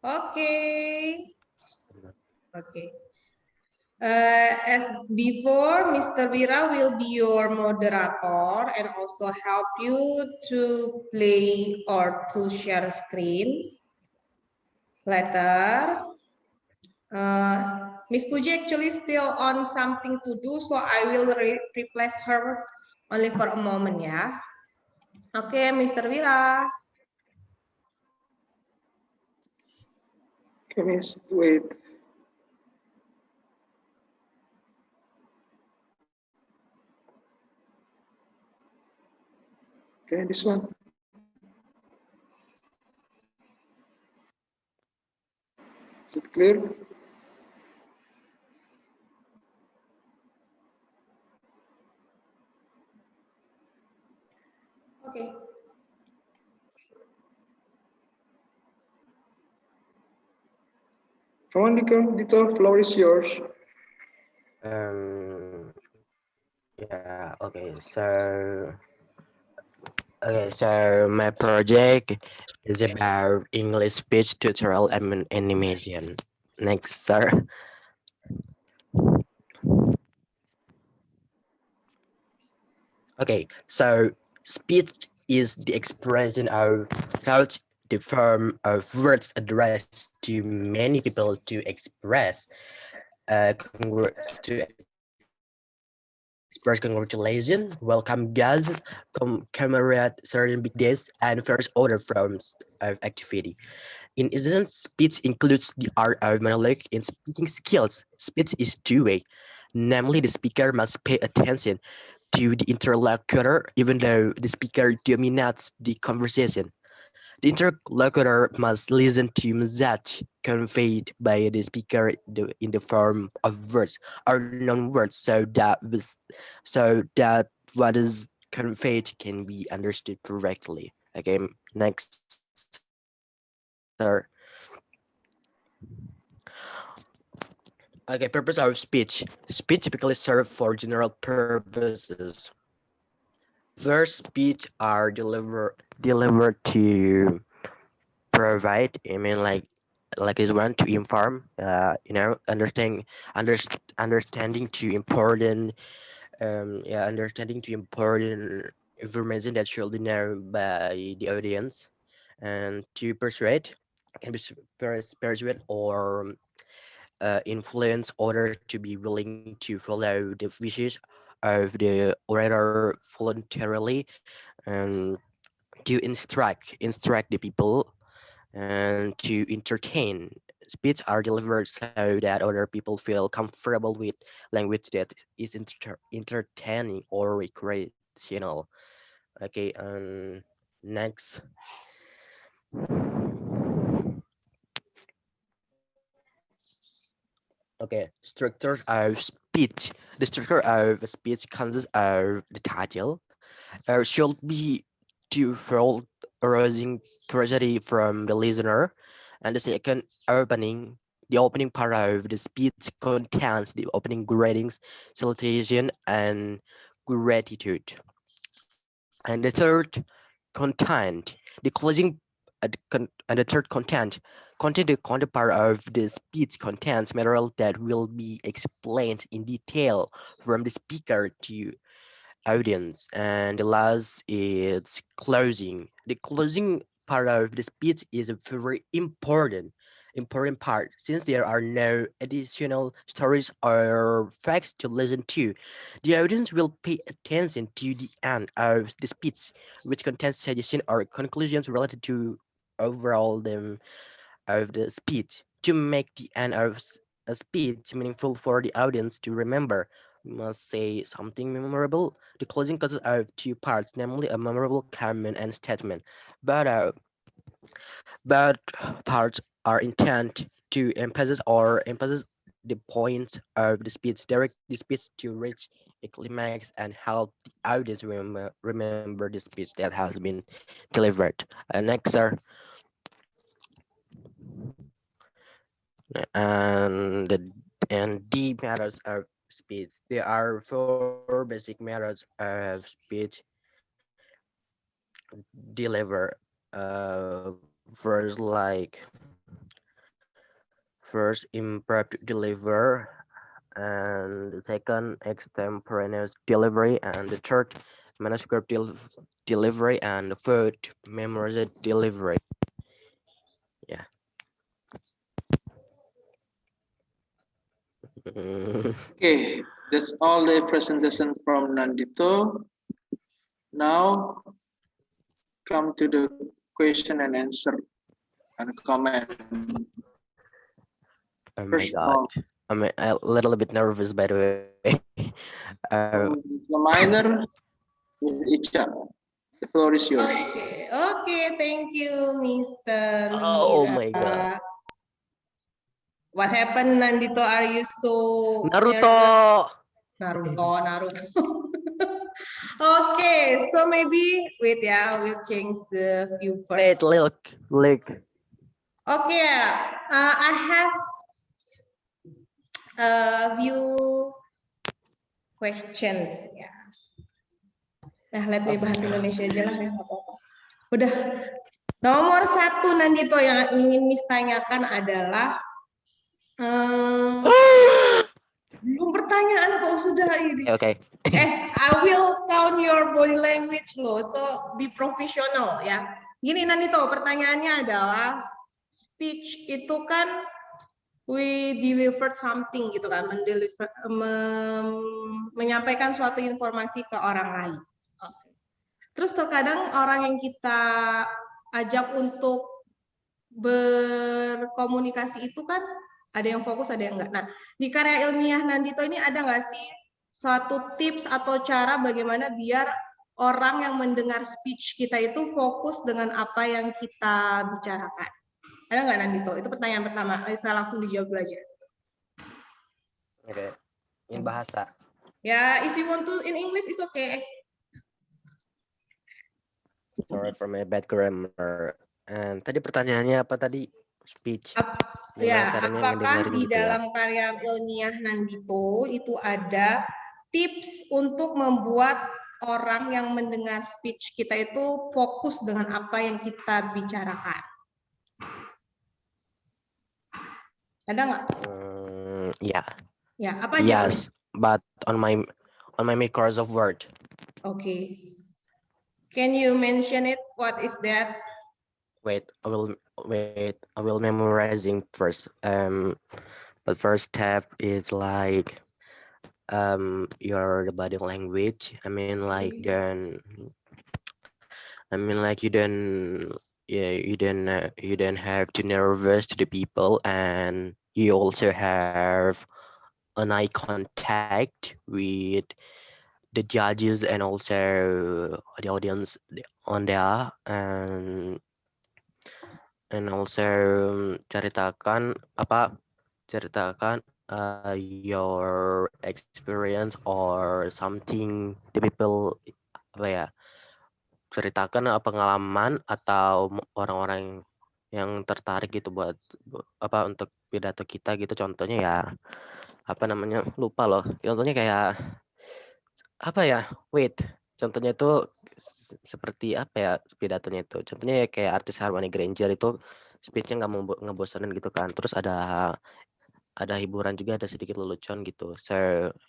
Okay. Okay. As before, Mr. Wira will be your moderator and also help you to play or to share screen. Later, Miss Puji actually still on something to do, so I will replace her only for a moment, yeah. Okay, Mr. Wira. Okay, miss, wait. Okay, this one. Is it clear? Okay. Come on, Dito, floor is yours. Yeah, so my project is about English speech tutorial and animation. Next, sir. Okay, so speech is the expression of thoughts, the form of words addressed to many people to express to express congratulations, welcome guests, commemorate certain big days, and various other forms of activity. In essence, speech includes the art of monologue in speaking skills. Speech is two-way, namely the speaker must pay attention to the interlocutor even though the speaker dominates the conversation. The interlocutor must listen to message conveyed by the speaker in the form of words or non-words so that what is conveyed can be understood correctly. Okay, next, sir. Okay, purpose of speech. Speech typically serve for general purposes. First, speech are delivered to provide. I mean, like is one to inform. Understanding to important. Understanding to important information that should be known by the audience, and to persuade can be persuade or influence others to be willing to follow the wishes of the orator voluntarily, and to instruct the people, and to entertain. Speech are delivered so that other people feel comfortable with language that is entertaining or recreational. Okay, next. Okay, structure of speech. The structure of speech consists of the title. Should be twofold, arousing curiosity from the listener, and the second, opening. The opening part of the speech contains the opening greetings, salutation, and gratitude. And the third, content. The closing and the third, content. The content part of the speech contains material that will be explained in detail from the speaker to audience. And the last is closing. The closing part of the speech is a very important part, since there are no additional stories or facts to listen to. The audience will pay attention to the end of the speech, which contains suggestions or conclusions related to overall them of the speech. To make the end of a speech meaningful for the audience to remember, we must say something memorable. The closing consists of two parts, namely a memorable comment and statement. But both parts are intent to emphasize the points of the speech, direct the speech to reach a climax, and help the audience remember the speech that has been delivered. Next, sir. and the and D methods of speech. There are four basic methods of speech deliver. First, like First, improper deliver, and the second, extemporaneous delivery, and the third, manuscript delivery, and the fourth, memorized delivery. Yeah. Okay, that's all the presentation from Nandito. Now, come to the question and answer and comment. Oh my First of God. all, I'm a little bit nervous, by the way. the minor with Icha. The floor is yours. Okay, thank you, Mr. Oh my God. Mira. What happened, Nandito? Are you so Naruto! nervous? Naruto. Okay, so maybe wait, yeah, we'll change the view Wait, first. look. Okay, I have a few questions. Ya. Nah, let me bahasa Indonesia aja lah, nggak apa-apa. Udah. Nomor 1 Nandito yang ingin Miss tanyakan adalah belum pertanyaan kok sudah ini. Okay. I will count your body language loh, so be professional ya. Gini Nandito, pertanyaannya adalah speech itu kan we delivered something gitu kan, menyampaikan suatu informasi ke orang lain. Terus terkadang orang yang kita ajak untuk berkomunikasi itu kan ada yang fokus, ada yang enggak. Nah, di karya ilmiah Nandito ini ada nggak sih suatu tips atau cara bagaimana biar orang yang mendengar speech kita itu fokus dengan apa yang kita bicarakan? Ada nggak Nandito? Itu pertanyaan pertama. Saya langsung dijawab aja. Oke. In bahasa. Ya, if you want to in English is okay. Sorry for my bad grammar. And tadi pertanyaannya apa tadi? Speech. Ya, Caranya apakah di gitu dalam karya ilmiah Nandito itu ada tips untuk membuat orang yang mendengar speech kita itu fokus dengan apa yang kita bicarakan? Ada nggak? Yeah. Ya, apa aja? Yes, but on my course of word. Okay. Can you mention it? What is that? Wait, I will memorizing first. But first step is like your body language. I mean like you don't have to nervous to the people, and you also have an eye contact with the judges and also the audience on there, and also ceritakan your experience or something the people ceritakan pengalaman atau orang-orang yang tertarik gitu buat untuk pidato kita gitu. Contohnya ya lupa loh, contohnya kayak contohnya itu seperti pidatonya itu, contohnya kayak artis Hermione Granger itu speech-nya nggak mau ngebosanin gitu kan, terus ada hiburan juga, ada sedikit lelucon gitu, so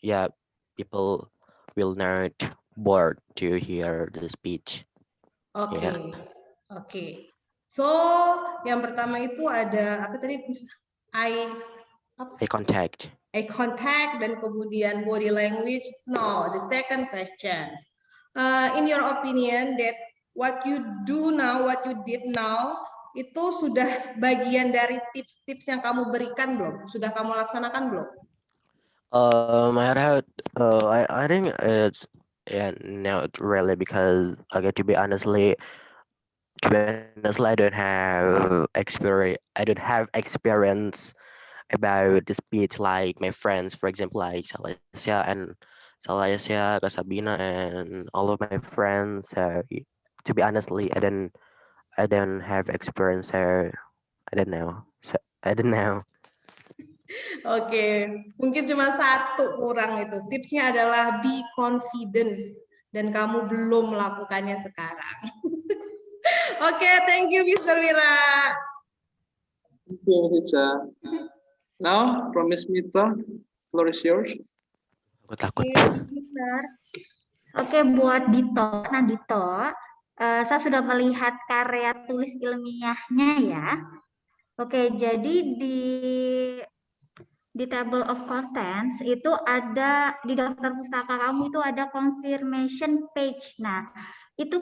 yeah, people will not bored to hear the speech. Oke. So, yang pertama itu ada apa tadi? Eye contact. Eye contact dan kemudian body language. No, the second question. In your opinion, that what you do now, what you did now, itu sudah bagian dari tips-tips yang kamu berikan belum? Sudah kamu laksanakan belum? I think it's not really, because to be honestly, I don't have experience about the speech like my friends, for example, like Salasia, Kasabina, and all of my friends. So to be honestly, I don't have experience, so I don't know. Oke, mungkin cuma satu kurang itu. Tipsnya adalah be confident dan kamu belum melakukannya sekarang. Oke, thank you Mr. Wira. Thank you, Lisa. Now, from Miss Mita, floor is yours. Aku takut. Sir. Oke, buat Dito, saya sudah melihat karya tulis ilmiahnya ya. Oke, jadi di table of contents itu ada di daftar pustaka kamu itu ada confirmation page. Nah, itu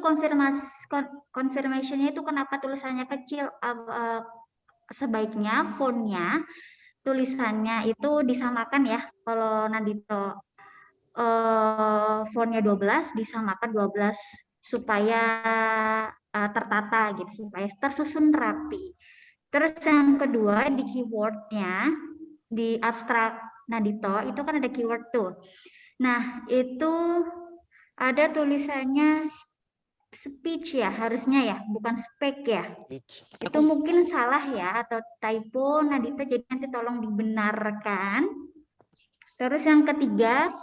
confirmationnya itu kenapa tulisannya kecil? Sebaiknya fontnya tulisannya itu disamakan ya. Kalau Nandito fontnya 12 disamakan 12 supaya tertata gitu, supaya tersusun rapi. Terus yang kedua di keywordnya di abstrak Nandito itu kan ada keyword tuh. Nah itu ada tulisannya speech ya harusnya ya, bukan spek ya. Itu mungkin salah ya atau typo Nandito, jadi nanti tolong dibenarkan. Terus yang ketiga,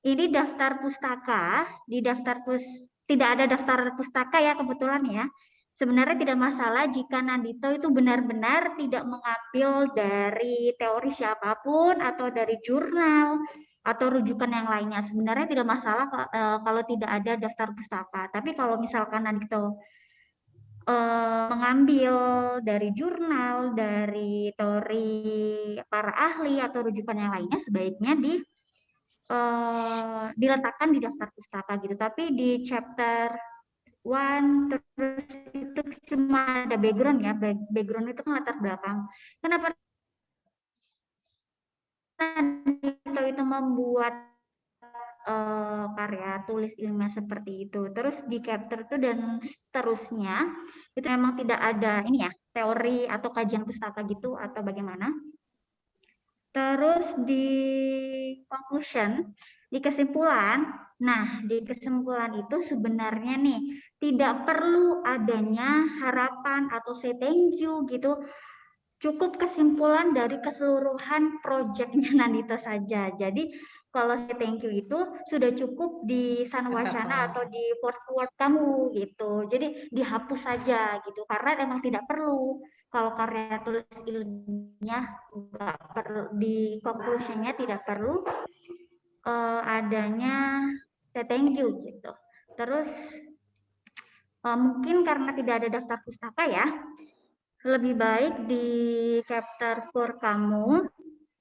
ini daftar pustaka, di tidak ada daftar pustaka ya kebetulan ya. Sebenarnya tidak masalah jika Nandito itu benar-benar tidak mengambil dari teori siapapun atau dari jurnal atau rujukan yang lainnya. Sebenarnya tidak masalah kalau tidak ada daftar pustaka. Tapi kalau misalkan Nandito mengambil dari jurnal, dari teori para ahli atau rujukan yang lainnya, sebaiknya diletakkan di daftar pustaka gitu. Tapi di chapter 1 terus itu cuma ada background ya, background itu kan latar belakang. Kenapa itu membuat karya tulis ilmiah seperti itu? Terus di chapter itu dan seterusnya itu memang tidak ada ini ya teori atau kajian pustaka gitu atau bagaimana? Terus di conclusion, di kesimpulan, nah di kesimpulan itu sebenarnya nih tidak perlu adanya harapan atau say thank you gitu. Cukup kesimpulan dari keseluruhan proyeknya Nandito saja. Jadi kalau say thank you itu sudah cukup di sana wacana atau di word kamu gitu. Jadi dihapus saja gitu karena memang tidak perlu. Kalau karya tulis ilmiah nggak perlu, di conclusion-nya tidak perlu adanya say thank you gitu. Terus mungkin karena tidak ada daftar pustaka ya, lebih baik di chapter 4 kamu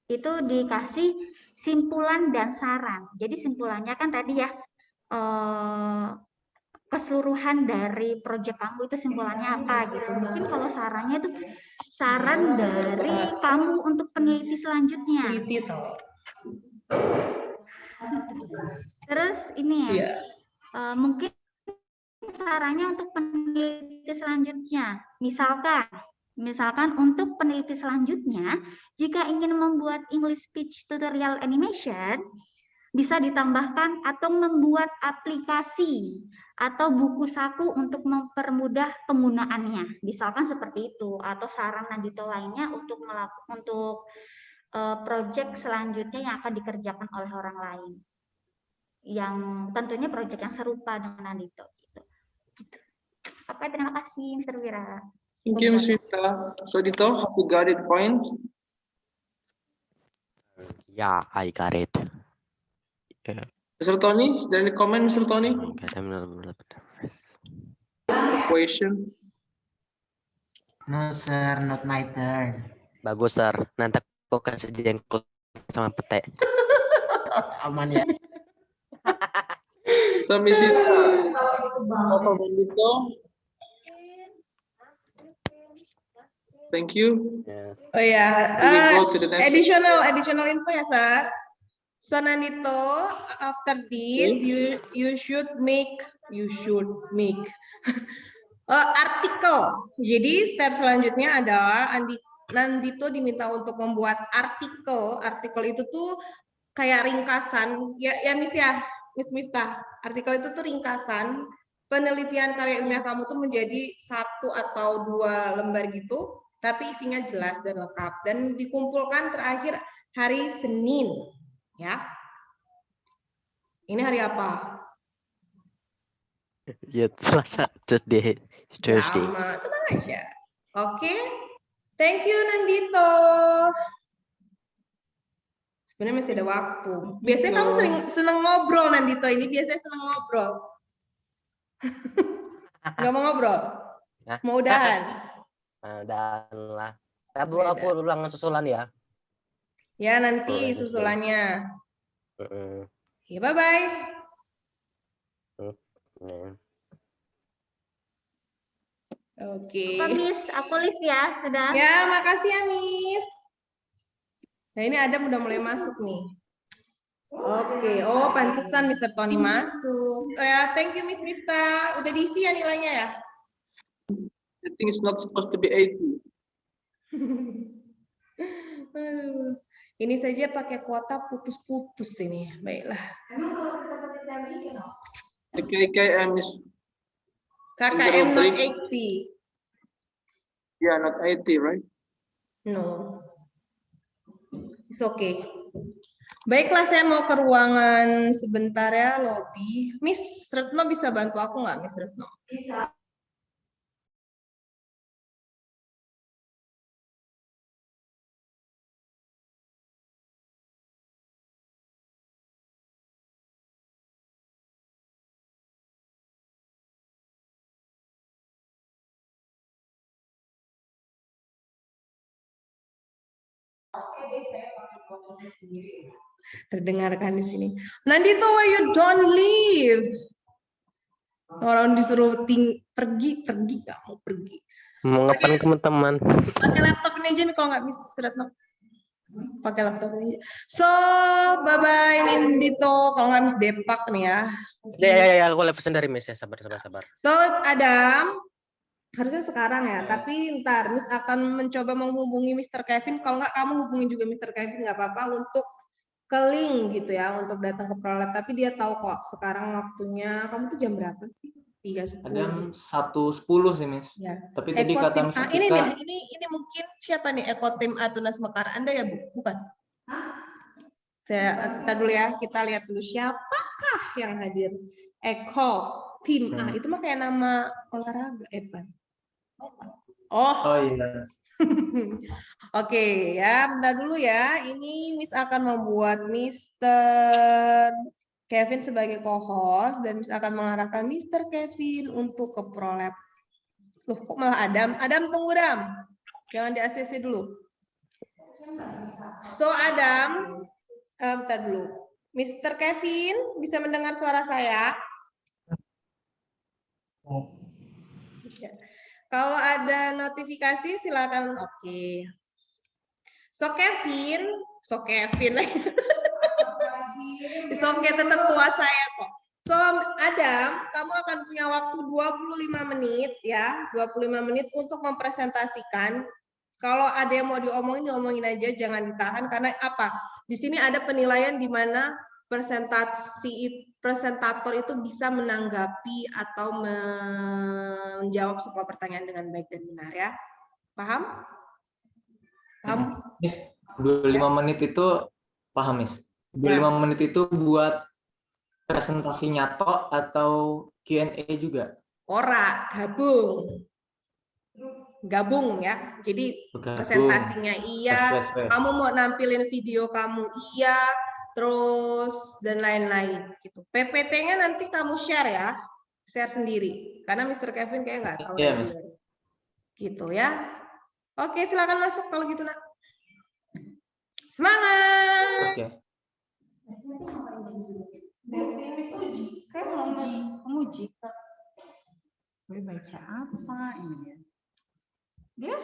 itu dikasih simpulan dan saran. Jadi simpulannya kan tadi ya keseluruhan dari proyek kamu itu simpulannya apa gitu. Mungkin kalau sarannya itu saran dari kamu untuk peneliti selanjutnya. Terus ini ya, mungkin sarannya untuk peneliti selanjutnya. Misalkan untuk peneliti selanjutnya, jika ingin membuat English Speech Tutorial Animation, bisa ditambahkan atau membuat aplikasi atau buku saku untuk mempermudah penggunaannya. Misalkan seperti itu, atau saran Nandito lainnya untuk proyek selanjutnya yang akan dikerjakan oleh orang lain. Yang tentunya proyek yang serupa dengan Nandito. Gitu. Oke, terima kasih Mr. Wira. Thank you, Ms. Vita. So, Dito, have you got it point? Yeah, I got it. Mr. Tony, is there any comment, Mr. Tony? Question? No, sir, not my turn. Bagus, Sir. Nanti aku kasih jengkol sama pete. Aman ya. So, Ms. Vita, Bapak Dito. Thank you. Yes. Oh ya, We will go to the next. additional info ya, Sir. So Nandito, after this, you should make artikel. Jadi step selanjutnya adalah Nandito diminta untuk membuat artikel. Artikel itu tuh kayak ringkasan, ya Miss Miftah. Artikel itu tuh ringkasan penelitian karya ilmiah kamu tuh menjadi 1 atau 2 lembar gitu, tapi isinya jelas dan lengkap dan dikumpulkan terakhir hari Senin. Ya, ini hari apa? Ya, Selasa, Thursday. Lama, tenang aja. Oke, thank you Nandito. Sebenarnya masih ada waktu. Biasanya kamu seneng ngobrol, Nandito. Ini biasanya seneng ngobrol. Nggak mau ngobrol? Nah. Mau udahan? Nah, dan lah. Aku Beda. ulang susulan ya. Ya, nanti Boleh, Miss. susulannya. Mm-mm. Oke, bye-bye. Mm. Oke. Apa Miss, aku list ya sudah. Ya, makasih ya, Miss. Nah, ini Adam udah mulai masuk nih. Oke, oh pantesan Mr. Tony masuk. Oh ya, thank you Miss Miftah. Udah diisi ya nilainya ya? I think it's not supposed to be 80. Aduh, ini saja pakai kuota putus-putus ini. Baiklah. The KKM is KKM not 03. 80. Yeah, not 80, right? No. It's okay. Baiklah, saya mau ke ruangan sebentar ya, lobby. Miss Retno bisa bantu aku nggak, Miss Retno? Bisa. Terdengarkan di sini. Nandito, why you don't leave? Orang disuruh pergi, nggak mau pergi. Mau ngapain teman-teman? Pakai laptop ini aja nih kalau nggak bisa Retno. Pakai laptop ini. So, bye-bye Nandito. Kalau nggak Miss Depak nih ya. Ya, aku levesan dari Miss ya. Sabar. So, Adam, harusnya sekarang ya. Tapi ntar Miss akan mencoba menghubungi Mr. Kevin. Kalau nggak kamu hubungi juga Mr. Kevin, nggak apa-apa untuk ke link gitu ya untuk datang ke ProLab. Tapi dia tahu kok sekarang waktunya. Kamu tuh jam berapa sih? 3.10. Jam 1.10 sih, Miss. Ya. Tapi tadi kata Ekotim Miss A. Ini Atika, nih, ini mungkin siapa nih Ekotim A Tunas Mekar? Anda ya, Bu? Bukan? Kita dulu ya, kita lihat dulu siapakah yang hadir. Eko Tim A. Itu mah kayak nama olahraga, Evan. Oh, oh iya, oke ya, bentar dulu ya. Ini Miss akan membuat Mr. Kevin sebagai co-host dan Miss akan mengarahkan Mr. Kevin untuk ke ProLab. Loh, kok malah Adam? Adam, tunggu Adam. Jangan di ACC dulu. So Adam, bentar dulu. Mr. Kevin, bisa mendengar suara saya? Ya. Kalau ada notifikasi silakan. Oke. So Kevin. It's okay, tetap tua saya kok. So Adam, kamu akan punya waktu 25 menit ya, 25 menit untuk mempresentasikan. Kalau ada yang mau diomongin aja, jangan ditahan karena apa? Di sini ada penilaian di mana presentator itu bisa menanggapi atau menjawab sebuah pertanyaan dengan baik dan benar ya. Paham? Paham? Miss. 25 menit itu paham, Miss. 25 menit itu buat presentasi nyato atau Q&A juga? Ora, gabung ya. Jadi Bergabung. presentasinya iya, Wes. kamu mau nampilin video kamu iya, terus dan lain-lain gitu. PPT-nya nanti kamu share ya, share sendiri. Karena Mr. Kevin kayak nggak tahu Iya, lagi. Miss. Gitu ya. Oke, silakan masuk kalau gitu nak. Semangat. Oke. Saya mau uji. Gue baca apa ini? Dia?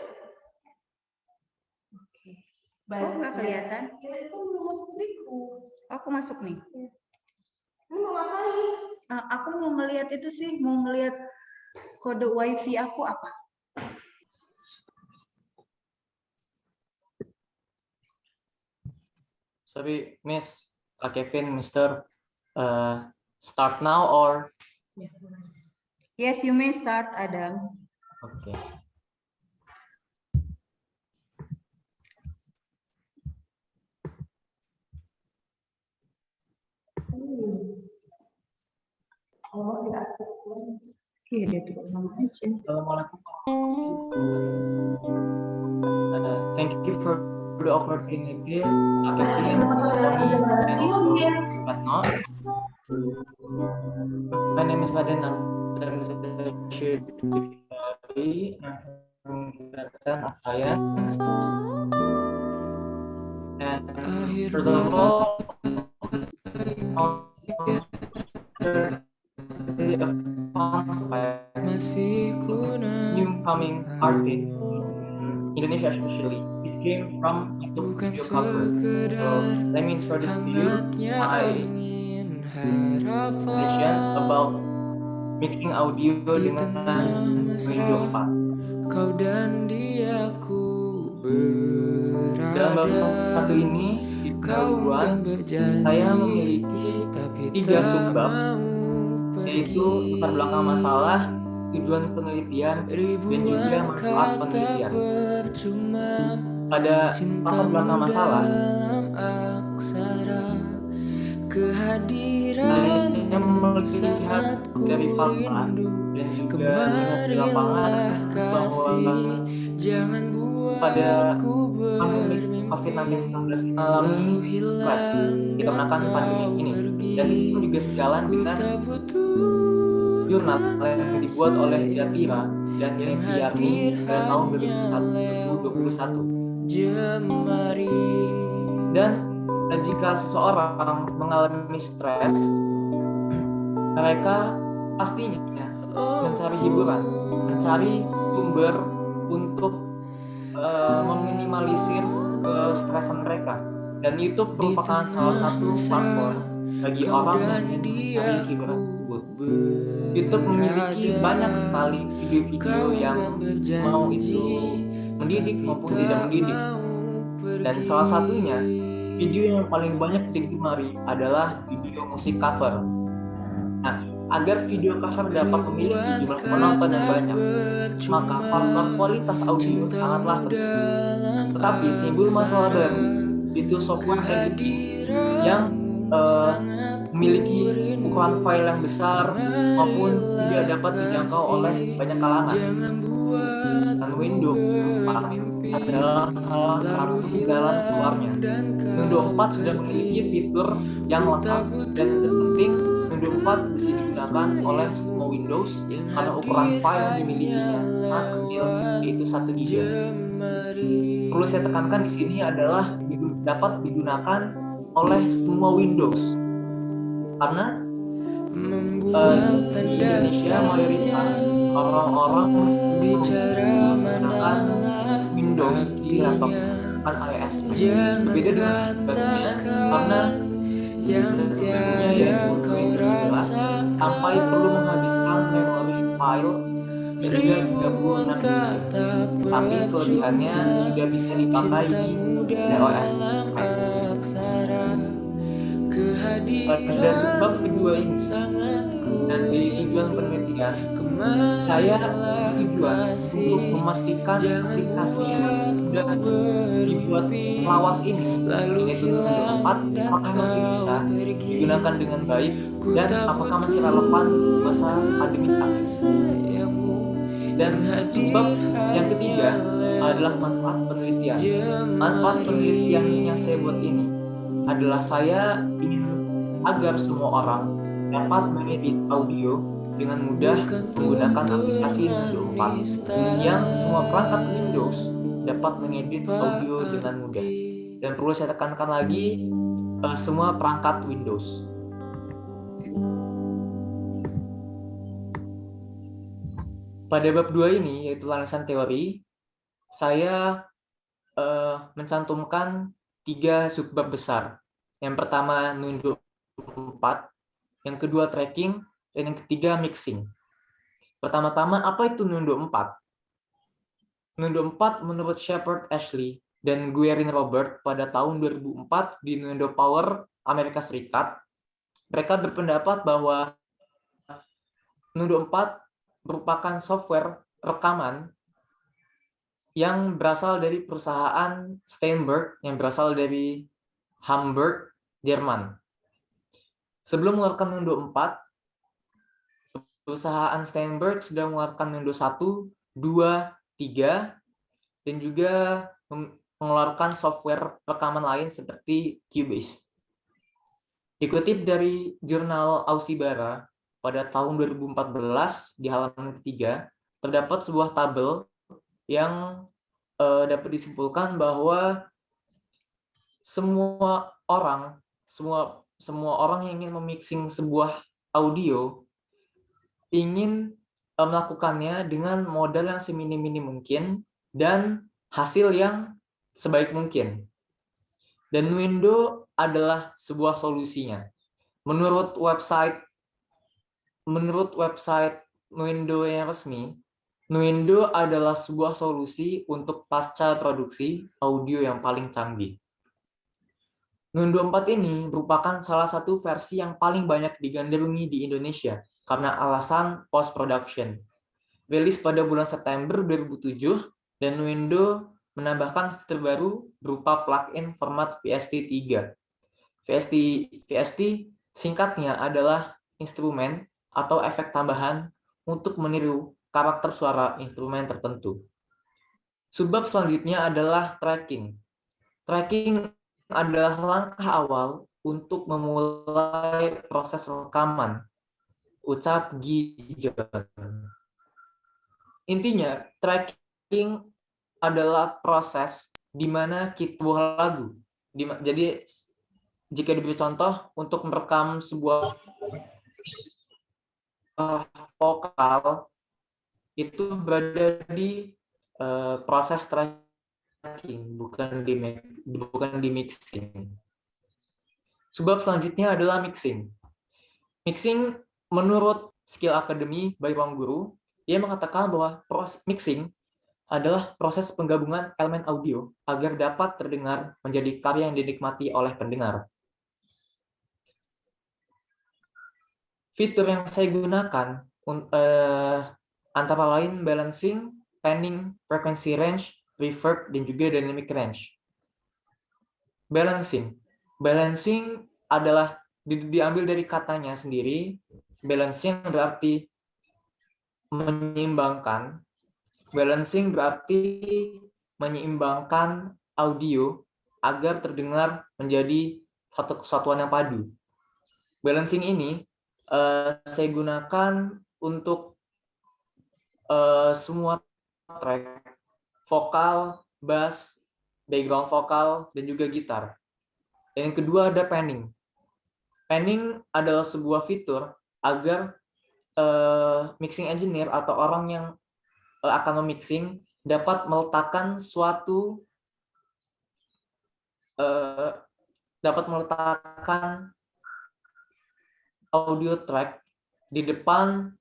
Oke. Baru nggak kelihatan? Ya, itu belum masuk berikut. Aku masuk nih. Lu mau ngapain? Aku mau ngelihat itu sih, mau ngelihat kode wifi aku apa? Sorry, Miss, Kevin, Mr. Start now or? Yes, you may start, Adam. Oke. Iya, dia tuh nama aja. Assalamualaikum. Thank you for the opportunities, Kevin, Tony, and also Patno. My name is Faden. I'm from Department of Science. And first of all, newcoming artist in Indonesia especially, it came from YouTube video cover. So let me introduce to you my vision about mixing audio dengan Windows 4. Kau dan diaku Dalam bab berada, satu ini, di kau bulan, berjanji, saya memiliki tapi 3 tak subbab, mau yaitu latar belakang masalah, tujuan penelitian, dan juga ribuan manfaat kata penelitian. percuma. Pada latar belakang masalah, Dalam aksara saya kehadiranmu melihat sangat ku dari fakta rindu. dan juga melihat di lapangan Kemarilah bahwa kasih, jangan pada buatku pandemi bermimpi, COVID-19 lalu alami stres hilang dikarenakan dan pandemi kau ini, pergi. dan itu pun juga sejalan Ku dengan tak butuh jurnal yang dibuat oleh Jatira dan yang Neviarni hadir pada tahun hanya 2021. jemari. Dan jika seseorang mengalami stres, mereka pastinya mencari hiburan, mencari sumber untuk meminimalisir kestresan mereka. Dan YouTube merupakan salah satu platform bagi orang yang ingin mencari hiburan tersebut. YouTube memiliki banyak sekali video-video yang mau itu mendidik maupun tidak mendidik. Dan salah satunya, video yang paling banyak digemari adalah video musik cover. Nah, agar video cover dapat memiliki jumlah penonton yang banyak, maka faktor kualitas audio sangatlah penting. Tetapi timbul masalah baru, itu software editing yang memiliki ukuran file yang besar maupun tidak dapat dijangkau oleh banyak kalangan. Dan Windows 4 adalah salah satu jalan keluarnya. Windows 4 sudah memiliki fitur yang lengkap dan yang terpenting, Windows 4 bisa digunakan oleh semua Windows karena ukuran file yang dimilikinya sangat kecil, yaitu 1 GB. Perlu saya tekankan di sini adalah dapat digunakan oleh semua Windows, karena di Indonesia mayoritas orang-orang menggunakan Windows di laptop, bukan iOS. Berbeda dengan sebabnya karena tentunya yaitu Windows 11 sampai perlu menghabiskan memori file hingga 36 GB. Tapi kelebihannya sudah bisa dipakai di iOS. Pada subbab kedua ini dan di tujuan penelitian, saya tujuan untuk memastikan aplikasi yang sudah dibuat lawas ini, yaitu Windows 4, apakah masih bisa digunakan dengan baik dan apakah masih relevan di masa pandemi saat ini. Dan subbab yang ketiga adalah manfaat penelitian. Manfaat penelitian yang saya buat ini adalah saya ingin agar semua orang dapat mengedit audio dengan mudah menggunakan aplikasi Windows 4, yang semua perangkat Windows dapat mengedit audio dengan mudah. Dan perlu saya tekankan lagi, semua perangkat Windows. Pada bab 2 ini, yaitu landasan teori, saya mencantumkan 3 subbab besar. Yang pertama Windows 4, yang kedua tracking, dan yang ketiga mixing. Pertama-tama, apa itu Windows 4? Windows 4 menurut Shepard Ashley dan Guerin Robert pada tahun 2004 di Windows Power Amerika Serikat, mereka berpendapat bahwa Windows 4 merupakan software rekaman yang berasal dari perusahaan Steinberg yang berasal dari Hamburg, Jerman. Sebelum mengeluarkan Windows 4, perusahaan Steinberg sudah mengeluarkan Windows 1, 2, 3, dan juga mengeluarkan software rekaman lain seperti Cubase. Dikutip dari jurnal Ausibara pada tahun 2014 di halaman ketiga, terdapat sebuah tabel yang dapat disimpulkan bahwa semua orang yang ingin memixing sebuah audio ingin melakukannya dengan modal yang seminim-minim mungkin dan hasil yang sebaik mungkin. Dan Nuendo adalah sebuah solusinya. Menurut website Nuendo yang resmi, Nuendo adalah sebuah solusi untuk pasca produksi audio yang paling canggih. Nuendo 4 ini merupakan salah satu versi yang paling banyak digandrungi di Indonesia karena alasan post-production. Rilis pada bulan September 2007, dan Nuendo menambahkan fitur baru berupa plugin format VST3. VST singkatnya adalah instrumen atau efek tambahan untuk meniru karakter suara instrumen tertentu. Subbab selanjutnya adalah tracking. Tracking adalah langkah awal untuk memulai proses rekaman, ucap Gijon. Intinya, tracking adalah proses di mana kita buah lagu. Jadi, jika diberi contoh, untuk merekam sebuah vokal, itu berada di proses tracking, bukan di mixing. Sebab selanjutnya adalah mixing. Mixing menurut Skill Academy by Ruang Guru, dia mengatakan bahwa proses mixing adalah proses penggabungan elemen audio agar dapat terdengar menjadi karya yang dinikmati oleh pendengar. Fitur yang saya gunakan antara lain balancing, panning, frequency range, reverb, dan juga dynamic range. Balancing adalah diambil dari katanya sendiri. Balancing berarti menyeimbangkan. Balancing berarti menyeimbangkan audio agar terdengar menjadi satu kesatuan yang padu. Balancing ini saya gunakan untuk semua track, vokal, bass, background vokal, dan juga gitar. Yang kedua ada panning. Panning adalah sebuah fitur agar mixing engineer atau orang yang akan memixing dapat meletakkan audio track di depan,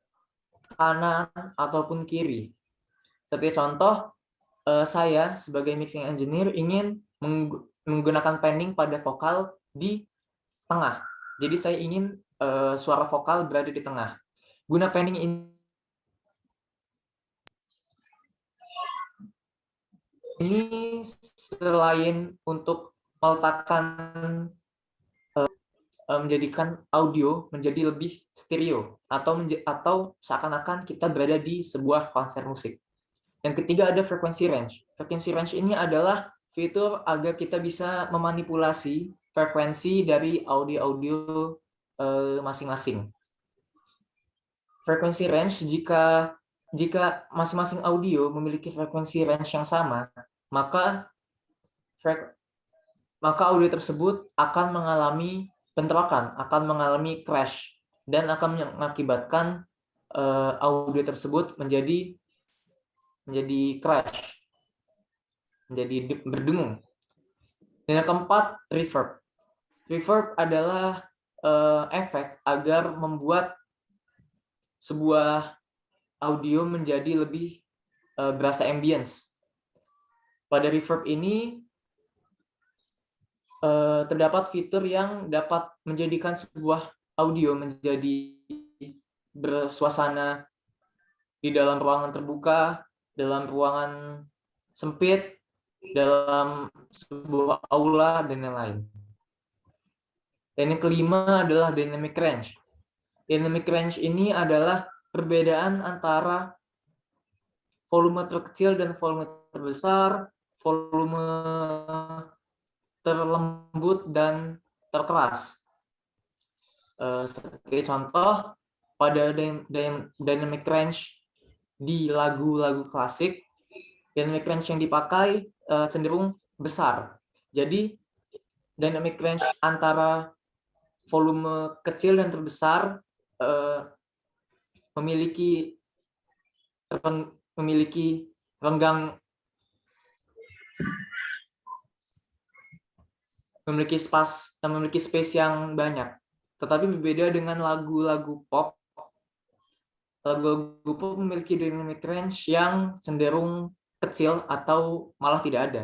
kanan, ataupun kiri. Seperti contoh, saya sebagai mixing engineer ingin menggunakan panning pada vokal di tengah. Jadi saya ingin suara vokal berada di tengah. Guna panning ini selain untuk meletakkan menjadikan audio menjadi lebih stereo atau seakan-akan kita berada di sebuah konser musik. Yang ketiga ada frequency range. Frequency range ini adalah fitur agar kita bisa memanipulasi frekuensi dari audio-audio masing-masing. Frequency range jika masing-masing audio memiliki frekuensi range yang sama, maka audio tersebut akan mengalami bentrokan, akan mengalami crash, dan akan mengakibatkan audio tersebut menjadi crash, menjadi berdengung. Dan yang keempat, reverb. Reverb adalah efek agar membuat sebuah audio menjadi lebih berasa ambience. Pada reverb ini terdapat fitur yang dapat menjadikan sebuah audio menjadi bersuasana di dalam ruangan terbuka, dalam ruangan sempit, dalam sebuah aula, dan lain-lain. Dan yang kelima adalah dynamic range. Dynamic range ini adalah perbedaan antara volume terkecil dan volume terbesar, volume terlembut dan terkeras. Seperti contoh, pada dynamic range di lagu-lagu klasik, dynamic range yang dipakai cenderung besar. Jadi dynamic range antara volume kecil dan terbesar memiliki renggang, memiliki space yang banyak. Tetapi berbeda dengan lagu-lagu pop. Lagu-lagu pop memiliki dynamic range yang cenderung kecil atau malah tidak ada.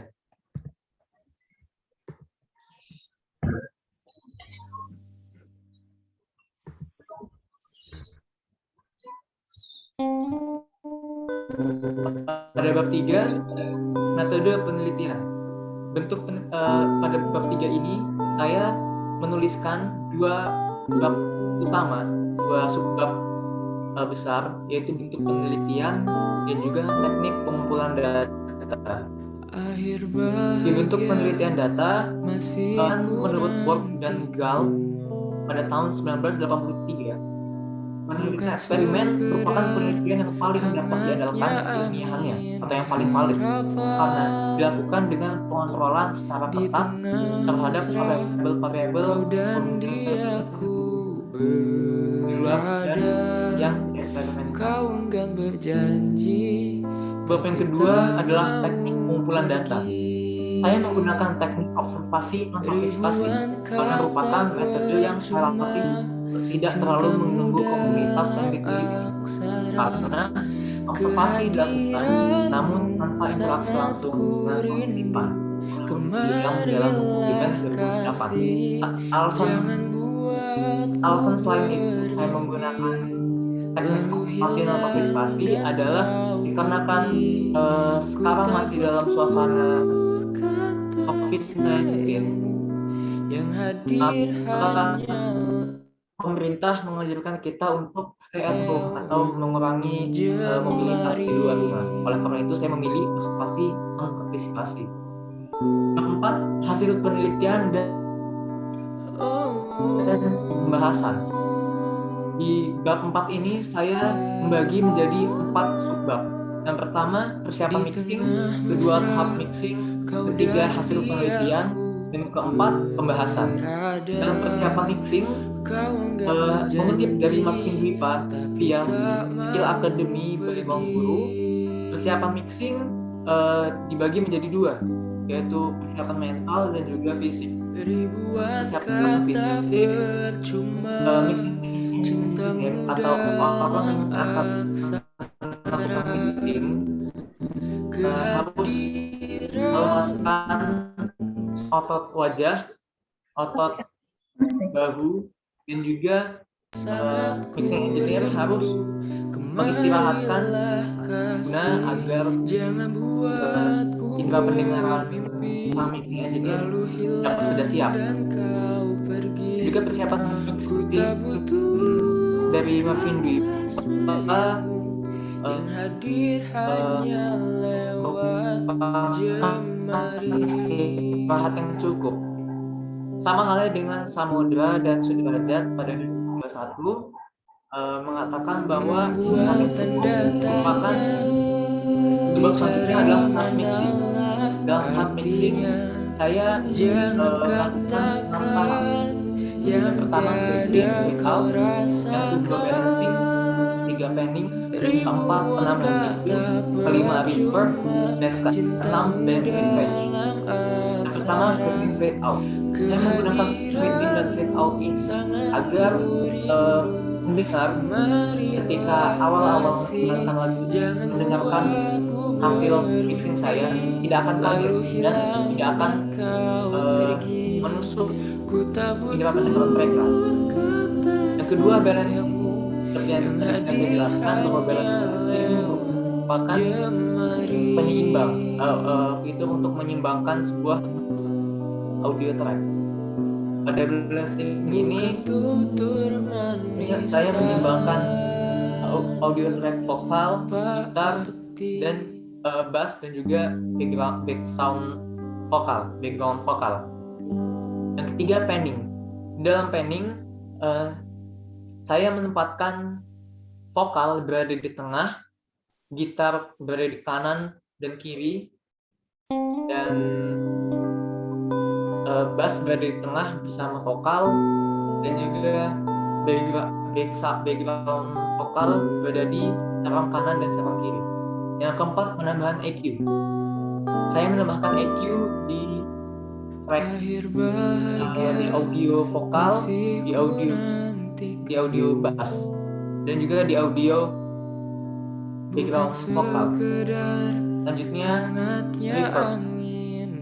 Pada bab 3, metode penelitian. Pada bab 3 ini saya menuliskan 2 bab utama, 2 subbab besar, yaitu bentuk penelitian dan juga teknik pengumpulan data. Di bentuk penelitian data, menurut Borg dan Gall pada tahun 1983, penelitian eksperimen merupakan penelitian yang paling dapat diandalkan ilmiahnya atau yang paling valid karena dilakukan dengan pengontrolan secara ketat terhadap variabel-variabel di luar dan yang dieksperimenkan. Bab yang kedua adalah teknik pengumpulan data. Saya menggunakan teknik observasi non-partisipasi karena merupakan metode yang relatif tidak terlalu menunggu komunitas yang diteliti, karena observasi dilakukan namun tanpa interaksi langsung dengan partisipan. Dalam dokumen 2008. Alasan selain itu saya menggunakan teknik observasi non partisipasi adalah dikarenakan sekarang masih dalam suasana COVID-19. Pemerintah menganjurkan kita untuk stay at home atau mengurangi mobilitas di luar rumah. Oleh karena itu saya memilih observasi non partisipasi. Keempat, hasil penelitian dan pembahasan. Di bab 4 ini saya membagi menjadi 4 subbab. Yang pertama, persiapan mixing, kedua tahap mixing, ketiga hasil penelitian, dan keempat pembahasan. Dalam persiapan mixing, mengutip dari Marvin Dwipa via Skill Academy Berimbang Guru, persiapan mixing dibagi menjadi 2, yaitu persiapan mental dan juga fisik. Persiapan fisik, mixing atau orang yang akan melakukan mixing harus melepaskan otot wajah, otot bahu, dan juga mixing engineer harus mengistirahatkan guna agar indera pendengaran mixing engineer dapat sudah siap. Juga persiapan mixing dari Marvin Dwipa istirahat yang cukup. Sama halnya dengan Samodra dan Sudrajat pada 2021 mengatakan bahwa merupakan bab selanjutnya adalah tahap mixing. Dalam tahap mixing saya melakukan 6 tahap. Yang pertama fade out, yang kedua balancing, 3 panning, keempat penambahan minggu, kelima reverb, dan keenam band range. Yang pertama fade out. Saya menggunakan fade in dan fade out ini agar mendengar ketika awal-awal mendengarkan lagu, mendengarkan hasil mixing saya tidak akan kaget dan tidak akan menusuk indera pendengaran mereka. Yang kedua balancing. Seperti yang sudah saya jelaskan bahwa balancing merupakan penyeimbang, fitur untuk menyeimbangkan sebuah audio track. Pada balancing ini saya menyeimbangkan audio track vokal, gitar, dan bass dan juga background vokal. Yang ketiga panning. Dalam panning saya menempatkan vokal berada di tengah, gitar berada di kanan dan kiri, dan bass berada di tengah bersama vokal, dan juga background vokal berada di sarang kanan dan sarang kiri. Yang keempat, penambahan EQ. Saya menambahkan EQ di track di audio vokal, di audio bass, dan juga di audio background vokal. Selanjutnya reverb.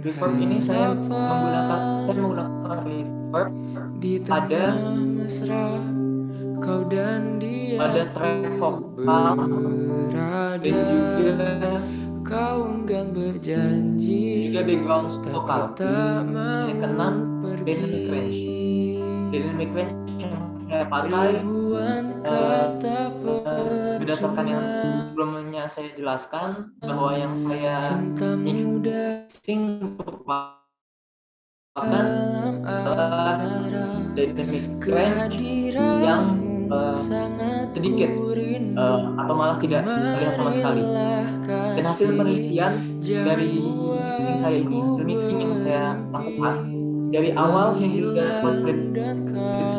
Reverb ini saya menggunakan reverb pada track vokal dan juga background vokal. Yang keenam, dynamic range. Dynamic range yang saya pakai berdasarkan yang sebelumnya saya jelaskan, bahwa yang saya mixing merupakan dynamic range yang sedikit atau malah tidak terlihat sama sekali. Dan hasil penelitian dari mixing saya ini, hasil mixing yang saya lakukan dari awal hingga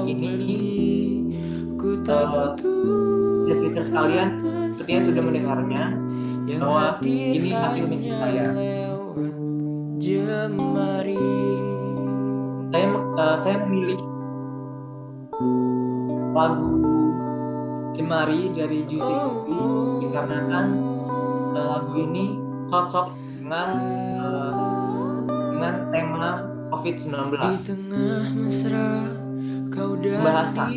ini, teacher sekalian sepertinya sudah mendengarnya bahwa ini hasil mixing saya. Saya memilih lagu Jemari dari Juicy Fruity dikarenakan lagu ini cocok dengan tema COVID-19. Bahasa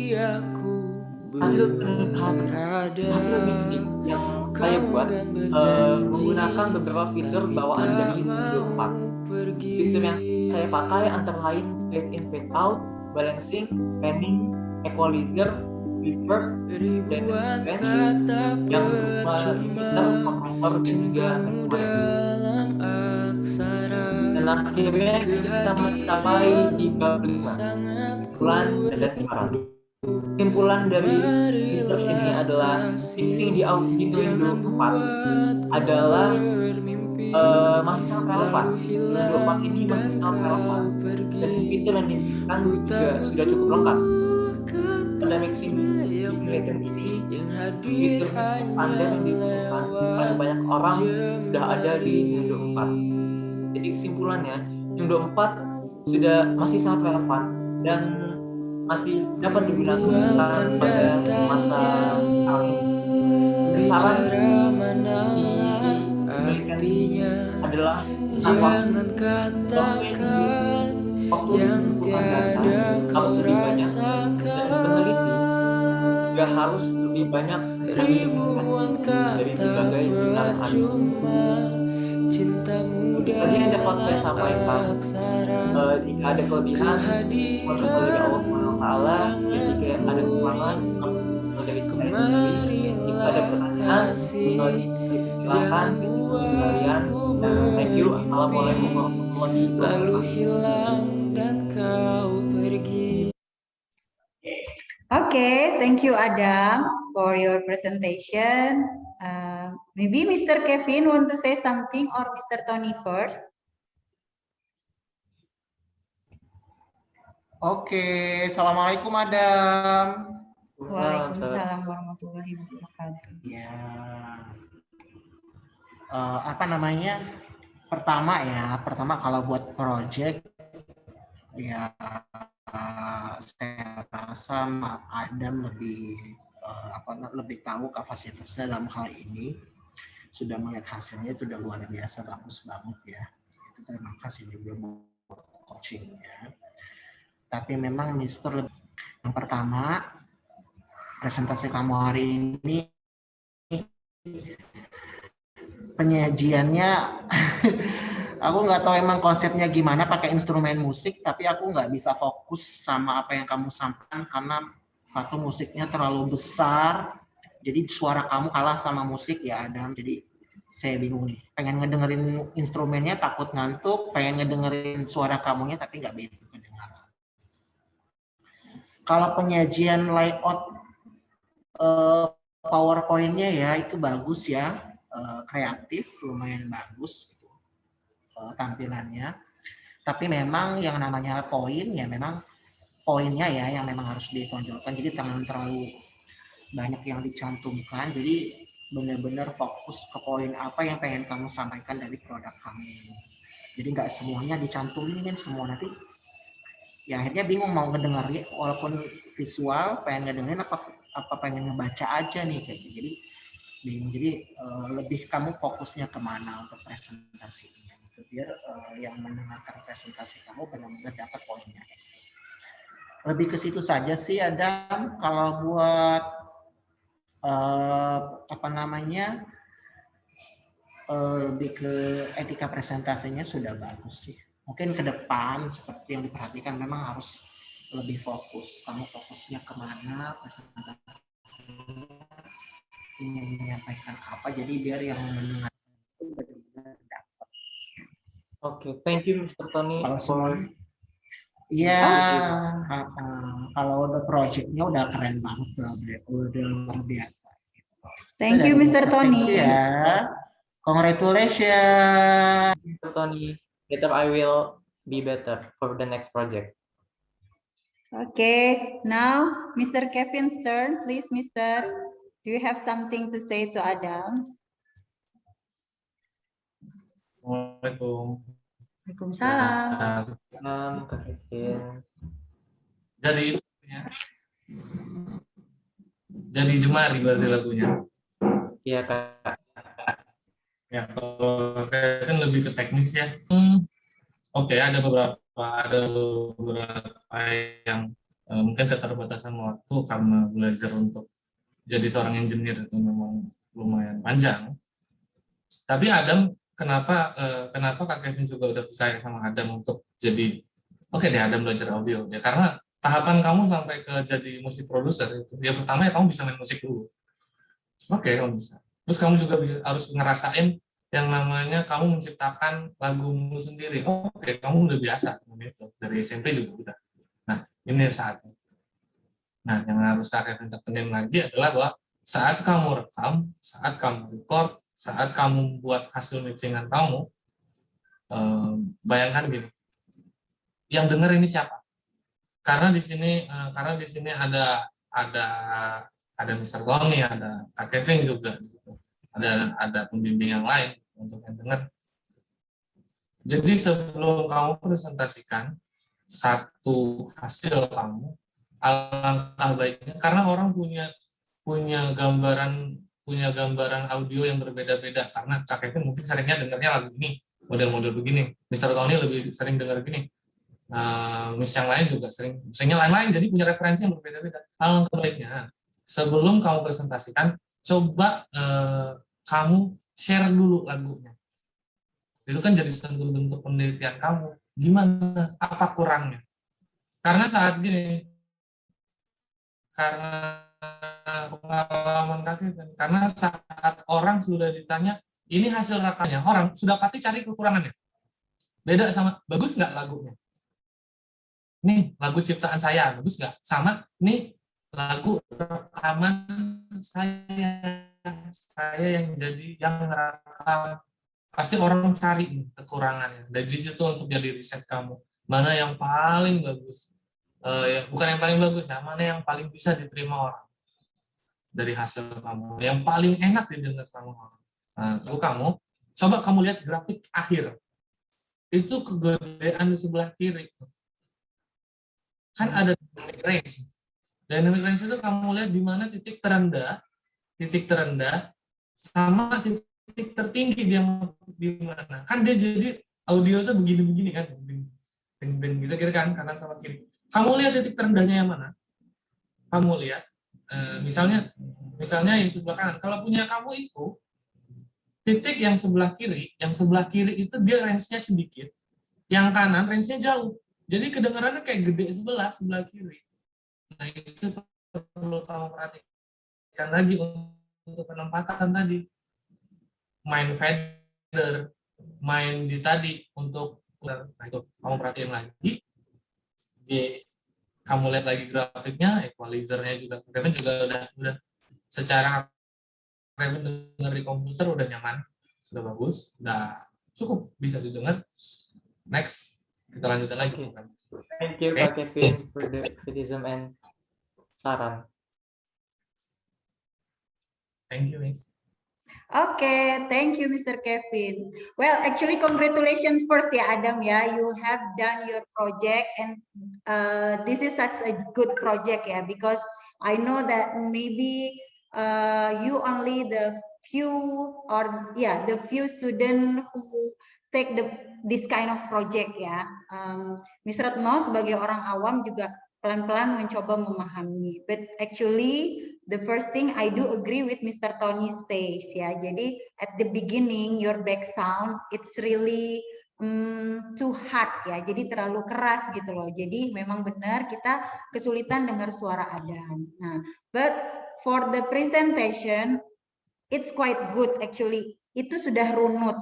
hasil mixing yang saya buat menggunakan beberapa fitur bawaan dari Windows 4. Fitur yang saya pakai antara lain fade in, fade out, balancing, panning, equalizer, reverb, dan range yang berupa kompresor dan juga dan akhirnya kita mencapai 35 bulan dan sekarang. Kesimpulan dari research ini adalah mixing di Windows 4 adalah masih sangat relevan. Windows 4 ini masih sangat relevan dan fitur yang diberikan juga sudah cukup lengkap. Pada mixing di penelitian ini, fitur mixing standar yang digunakan oleh banyak orang sudah ada di Windows 4. Jadi kesimpulannya, Windows 4 sudah masih sangat relevan dan masih dapat digunakan pada masa sekarang ini. Saran di penelitian adalah waktu yang harus lebih banyak, dan peneliti juga harus lebih banyak dari berbagai bidang ahli. Itu saja yang dapat saya sampaikan. Jika ada kelebihan, semua berasal dari Allah SWT, dan jika ada kekurangan, berasal dari saya sendiri. Jika ada pertanyaan, silakan sekalian. Thank you. Assalamualaikum warahmatullahi wabarakatuh. Okay, thank you, Adam, for your presentation. Maybe Mr. Kevin want to say something, or Mr. Tony first? Oke, Assalamualaikum Adam. Waalaikumsalam warahmatullahi wabarakatuh. Ya, apa namanya? Pertama kalau buat project, ya saya rasa Adam lebih tahu kapasitasnya dalam hal ini. Sudah melihat hasilnya itu udah luar biasa, bagus banget ya. Itu terima kasih juga buat coachingnya. Tapi memang Mister, yang pertama presentasi kamu hari ini penyajiannya aku nggak tahu emang konsepnya gimana pakai instrumen musik, tapi aku nggak bisa fokus sama apa yang kamu sampaikan karena satu, musiknya terlalu besar, jadi suara kamu kalah sama musik ya Adam. Jadi Saya bingung nih. Pengen ngedengerin instrumennya takut ngantuk, pengen ngedengerin suara kamunya tapi nggak begitu kedengaran. Kalau penyajian layout PowerPoint-nya ya itu bagus ya, kreatif, lumayan bagus tampilannya. Tapi memang yang namanya poin ya memang poinnya ya yang memang harus ditonjolkan. Jadi jangan terlalu banyak yang dicantumkan. Jadi benar-benar fokus ke poin apa yang pengen kamu sampaikan dari produk kamu. Jadi nggak semuanya dicantumin semua, nanti ya akhirnya bingung mau ngedengerin walaupun visual pengen ngedengerin apa pengen ngebaca aja nih kayak gitu. Jadi bingung. Jadi lebih kamu fokusnya kemana untuk presentasinya gitu, biar yang mendengarkan presentasi kamu benar-benar dapat poinnya. Lebih ke situ saja sih Adam. Kalau buat apa namanya lebih ke etika presentasinya sudah bagus sih. Mungkin ke depan seperti yang diperhatikan memang harus lebih fokus. Kamu fokusnya kemana, presentasinya ingin menyampaikan apa, jadi biar yang mendengar itu benar-benar dapat. Oke, thank you Mr. Tony Kalau for iya, kalau udah projectnya udah keren banget, udah luar biasa. Thank you, Mr. Tony. Ya, congratulations. Mr. Tony. Later I will be better for the next project. Okay, now Mr. Kevin's turn, please, Mr. Do you have something to say to Adam? Assalamualaikum. Waalaikumsalam. Kak Kevin. Jadi itu ya. Jadi Jemari berarti lagunya. Iya Kak. Ya, kalau kan lebih ke teknis ya. Oke, ada beberapa yang mungkin keterbatasan waktu karena belajar untuk jadi seorang engineer itu memang lumayan panjang. Tapi Adam, kenapa Kak Kevin juga udah percaya sama Adam untuk jadi oke deh Adam belajar audio ya, karena tahapan kamu sampai ke jadi musik produser itu ya pertama ya kamu bisa main musik dulu. Oke, kamu bisa. Terus kamu juga harus ngerasain yang namanya kamu menciptakan lagumu sendiri. Oke, kamu udah biasa itu dari SMP juga udah. Nah, ini saatnya. Nah, yang harus Kak Kevin tekenin lagi adalah bahwa saat kamu rekam, saat kamu record, saat kamu buat hasil mixingan kamu, bayangkan gini, yang denger ini siapa? Karena di sini ada Mr. Tony, ada Kak Kevin juga, gitu. Ada pembimbing yang lain untuk yang dengar. Jadi sebelum kamu presentasikan satu hasil kamu, alangkah baiknya karena orang punya gambaran audio yang berbeda-beda, karena Kak Kevin mungkin seringnya dengarnya lagu ini, model-model begini, Mr. Tony lebih sering dengar gini, Miss yang lain juga seringnya lain-lain, jadi punya referensi yang berbeda-beda. Alangkah baiknya sebelum kamu presentasikan, coba kamu share dulu lagunya. Itu kan jadi satu bentuk penelitian kamu, gimana, apa kurangnya. Karena saat gini, karena pengalaman kaki, karena saat orang sudah ditanya ini hasil rekamannya, orang sudah pasti cari kekurangannya. Beda sama bagus nggak lagunya, nih lagu ciptaan saya bagus nggak, sama nih lagu rekaman saya yang ngerekam. Pasti orang cari nih kekurangannya. Dari situ untuk jadi riset kamu, mana yang paling bagus. Bukan yang paling bagus ya, mana yang paling bisa diterima orang dari hasil kamu, yang paling enak didengar sama orang. Nah, lalu coba kamu lihat grafik akhir, itu kegedean di sebelah kiri kan ada dynamic range. Dynamic range itu kamu lihat di mana titik terendah sama titik tertinggi dia di mana. Kan dia jadi audio itu begini-begini kan, gitu kira kan, kanan sama kiri. Kamu lihat titik terendahnya yang mana? Kamu lihat, misalnya yang sebelah kanan. Kalau punya kamu itu, titik yang sebelah kiri itu dia range-nya sedikit, yang kanan range-nya jauh. Jadi kedengarannya kayak gede sebelah kiri. Nah itu perlu kamu perhatikan lagi untuk penempatan tadi. main fader, main di tadi untuk nah itu kamu perhatiin lagi, kamu lihat lagi grafiknya, equalizer-nya juga, Kevin juga udah secara Kevin dengar di komputer udah nyaman, sudah bagus, udah cukup bisa didengar. Next, kita lanjutkan lagi. Thank you Kak Kevin for the criticism and saran. Thank you, Miss. Okay, thank you, Mr. Kevin. Well, actually, congratulations first, ya, Adam. Ya, you have done your project, and this is such a good project, ya, because I know that maybe you only the few or the few student who take this kind of project, ya. Ms. Retno sebagai orang awam juga pelan-pelan mencoba memahami, but actually the first thing I do agree with Mr. Tony says, ya. Jadi at the beginning your back sound it's really too hard, ya. Jadi terlalu keras gitu loh. Jadi memang benar kita kesulitan dengar suara Adam. Nah, but for the presentation it's quite good actually. Itu sudah runut.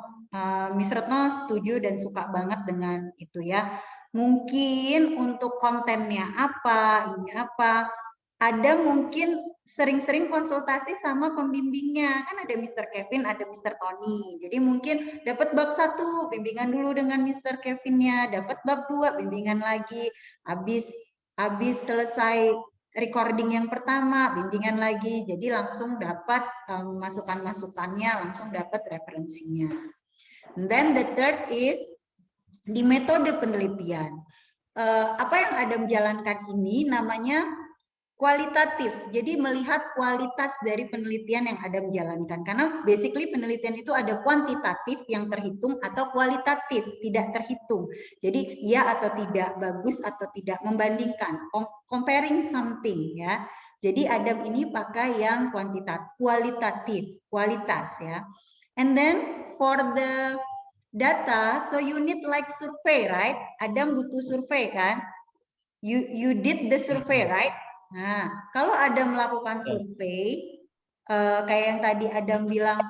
Miss Retno setuju dan suka banget dengan itu, ya. Mungkin untuk kontennya apa, ini apa, ada mungkin sering-sering konsultasi sama pembimbingnya, kan ada Mr. Kevin, ada Mr. Tony. Jadi mungkin dapat bab 1 bimbingan dulu dengan Mr. Kevinnya, dapat bab 2 bimbingan lagi, habis selesai recording yang pertama bimbingan lagi, jadi langsung dapat masukan-masukannya, langsung dapat referensinya. And then the third is di metode penelitian. Apa yang Adam jalankan ini namanya kualitatif. Jadi melihat kualitas dari penelitian yang Adam jalankan. Karena basically penelitian itu ada kuantitatif yang terhitung atau kualitatif tidak terhitung. Jadi ya atau tidak, bagus atau tidak, membandingkan, comparing something, ya. Jadi Adam ini pakai yang kualitatif, kualitas, ya. And then for the data, so you need like survey, right? Adam butuh survei, kan? You did the survey, right? Nah, kalau Adam melakukan survei, kayak yang tadi Adam bilang,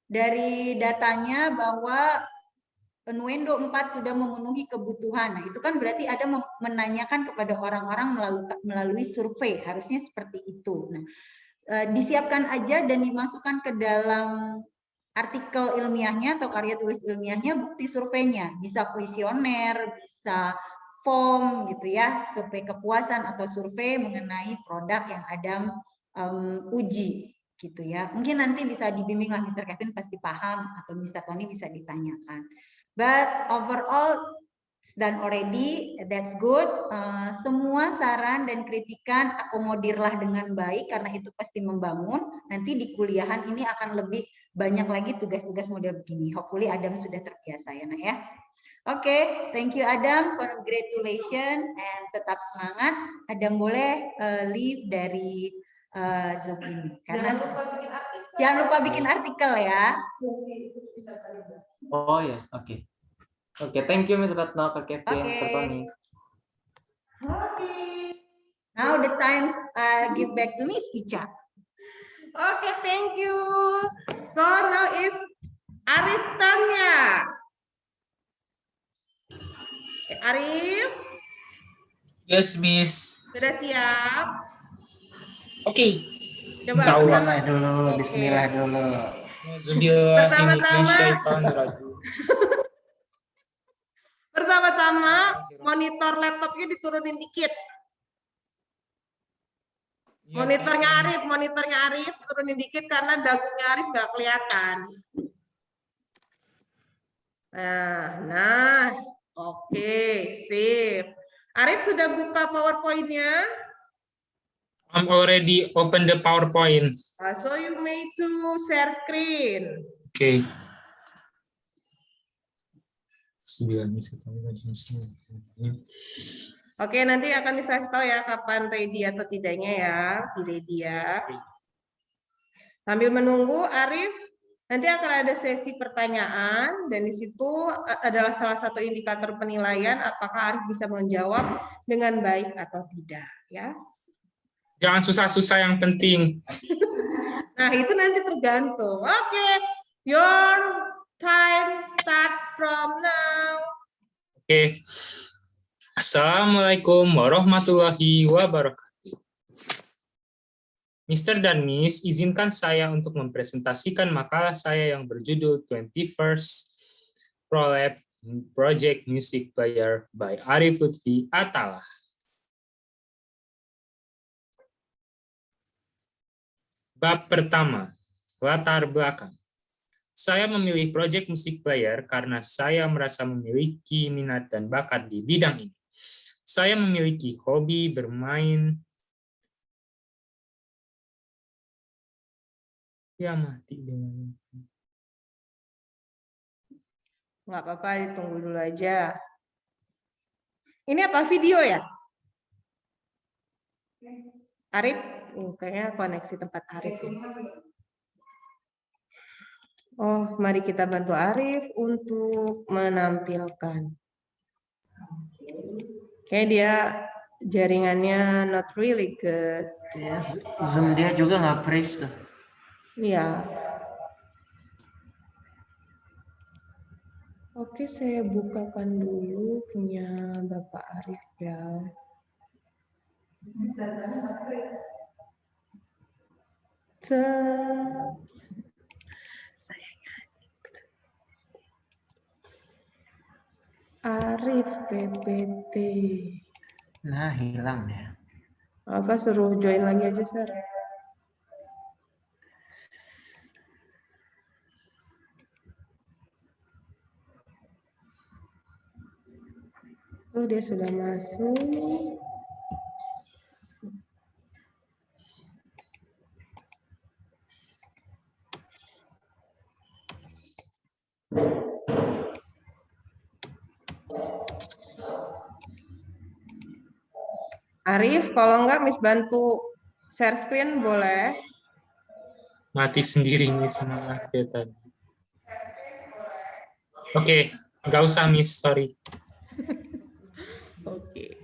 dari datanya bahwa Nuendo 4 sudah memenuhi kebutuhan. Nah, itu kan berarti Adam menanyakan kepada orang-orang melalui survei, harusnya seperti itu. Nah, disiapkan aja dan dimasukkan ke dalam artikel ilmiahnya atau karya tulis ilmiahnya bukti surveinya, bisa kuesioner, bisa form gitu ya, survei kepuasan atau survei mengenai produk yang Adam uji gitu ya. Mungkin nanti bisa dibimbing lah Mr. Kevin, pasti paham, atau Mr. Tony bisa ditanyakan. But overall done already, that's good. Semua saran dan kritikan akomodirlah dengan baik karena itu pasti membangun. Nanti di kuliahan ini akan lebih banyak lagi tugas-tugas model begini. Hopefully Adam sudah terbiasa, ya nak, ya. Oke, thank you Adam, congratulations, and tetap semangat. Adam boleh leave dari Zoom ini. Karena jangan lupa bikin artikel, ya. Oh ya, oke. Oke, thank you Ms. Retno, Kak Kevin, Mr. Tony. Okay. Now the time give back to Miss Ica. Okay, thank you. So now is Arif turn-nya. Okay, Arif. Yes, Miss. Sudah siap? Oke. Coba. Bismillah dulu, Bismillah dulu. Pertama-tama monitor laptopnya diturunin dikit. Monitornya Arif turunin dikit karena dagunya Arif nggak kelihatan. Nah, oke, sip. Arif sudah buka PowerPoint-nya? I'm already open the PowerPoint. So you may to share screen. Okay. Oke, nanti akan bisa tahu ya kapan ready atau tidaknya ya, di ready ya. Sambil menunggu Arif, nanti akan ada sesi pertanyaan dan di situ adalah salah satu indikator penilaian apakah Arif bisa menjawab dengan baik atau tidak, ya. Jangan susah-susah, yang penting. Nah, itu nanti tergantung. Oke, your time starts from now. Oke. Assalamualaikum warahmatullahi wabarakatuh. Mr. dan Miss, izinkan saya untuk mempresentasikan makalah saya yang berjudul 21st ProLab Project Music Player by Arif Lutfi Atala. Bab pertama, latar belakang. Saya memilih Project Music Player karena saya merasa memiliki minat dan bakat di bidang ini. Saya memiliki hobi bermain. Ya mati dengan. Nggak apa-apa, ditunggu dulu aja. Ini apa, video ya? Arif? Kayaknya koneksi tempat Arif. Oh, mari kita bantu Arif untuk menampilkan. Kayak dia jaringannya not really good. Zoom dia juga nggak freeze tuh. Iya. Oke, saya bukakan dulu punya Bapak Arif ya. Arif PPT. Nah, hilang ya. Apa suruh join lagi aja, Sir? Oh, dia sudah masuk. Arif, kalau enggak Miss bantu share screen boleh? Mati sendiri nih semangatnya tadi. Oke, nggak usah Miss, sorry. Oke.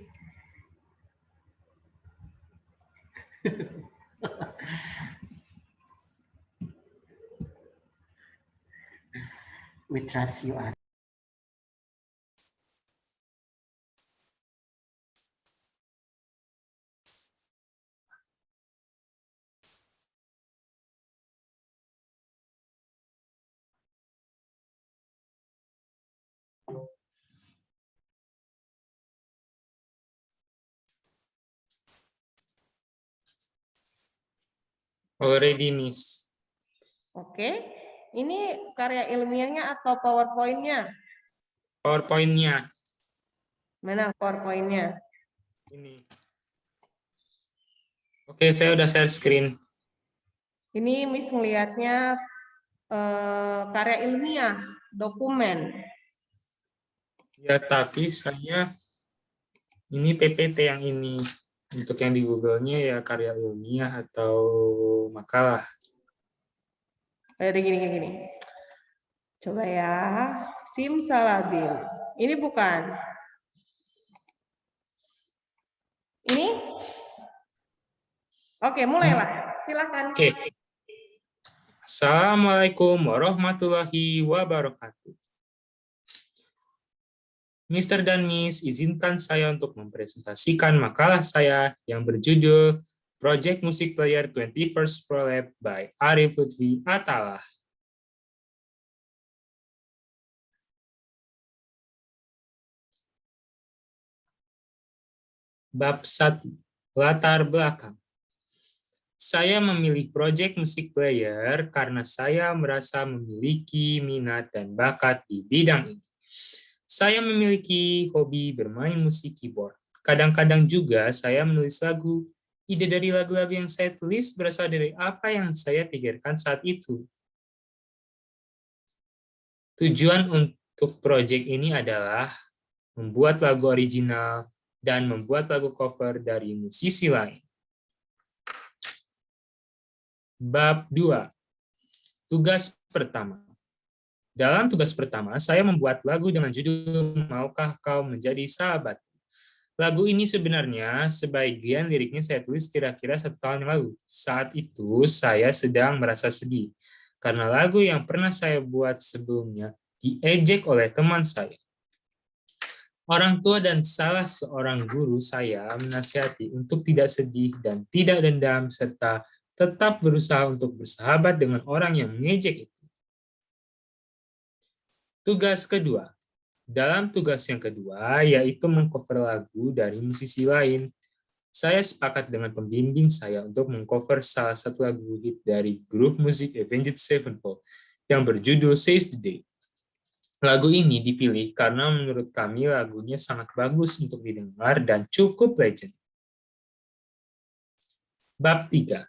We trust you, Arif. Already Miss. Oke. Ini karya ilmiahnya atau PowerPoint-nya? PowerPoint-nya. Mana PowerPoint-nya? Ini. Oke, saya udah share screen. Ini Miss ngelihatnya karya ilmiah, dokumen. Ya, tapi saya ini PPT yang ini. Untuk yang di Google-nya ya karya ilmiah atau makalah. Gini. Coba ya. Simsalabim. Ini bukan. Ini? Oke, mulailah. Silakan. Oke. Assalamualaikum warahmatullahi wabarakatuh. Mr. dan Miss, izinkan saya untuk mempresentasikan makalah saya yang berjudul Project Music Player 21st ProLab by Arif Lutfi Atala. Bab 1. Latar belakang. Saya memilih Project Music Player karena saya merasa memiliki minat dan bakat di bidang ini. Saya memiliki hobi bermain musik keyboard. Kadang-kadang juga saya menulis lagu. Ide dari lagu-lagu yang saya tulis berasal dari apa yang saya pikirkan saat itu. Tujuan untuk proyek ini adalah membuat lagu original dan membuat lagu cover dari musisi lain. Bab 2. Tugas pertama. Dalam tugas pertama, saya membuat lagu dengan judul Maukah Kau Menjadi Sahabat. Lagu ini sebenarnya sebagian liriknya saya tulis kira-kira 1 tahun yang lalu. Saat itu saya sedang merasa sedih karena lagu yang pernah saya buat sebelumnya diejek oleh teman saya. Orang tua dan salah seorang guru saya menasihati untuk tidak sedih dan tidak dendam serta tetap berusaha untuk bersahabat dengan orang yang mengejek itu. Tugas kedua. Dalam tugas yang kedua, yaitu mengcover lagu dari musisi lain, saya sepakat dengan pembimbing saya untuk mengcover salah satu lagu hit dari grup musik Avenged Sevenfold yang berjudul Seize the Day. Lagu ini dipilih karena menurut kami lagunya sangat bagus untuk didengar dan cukup legend. Bab 3.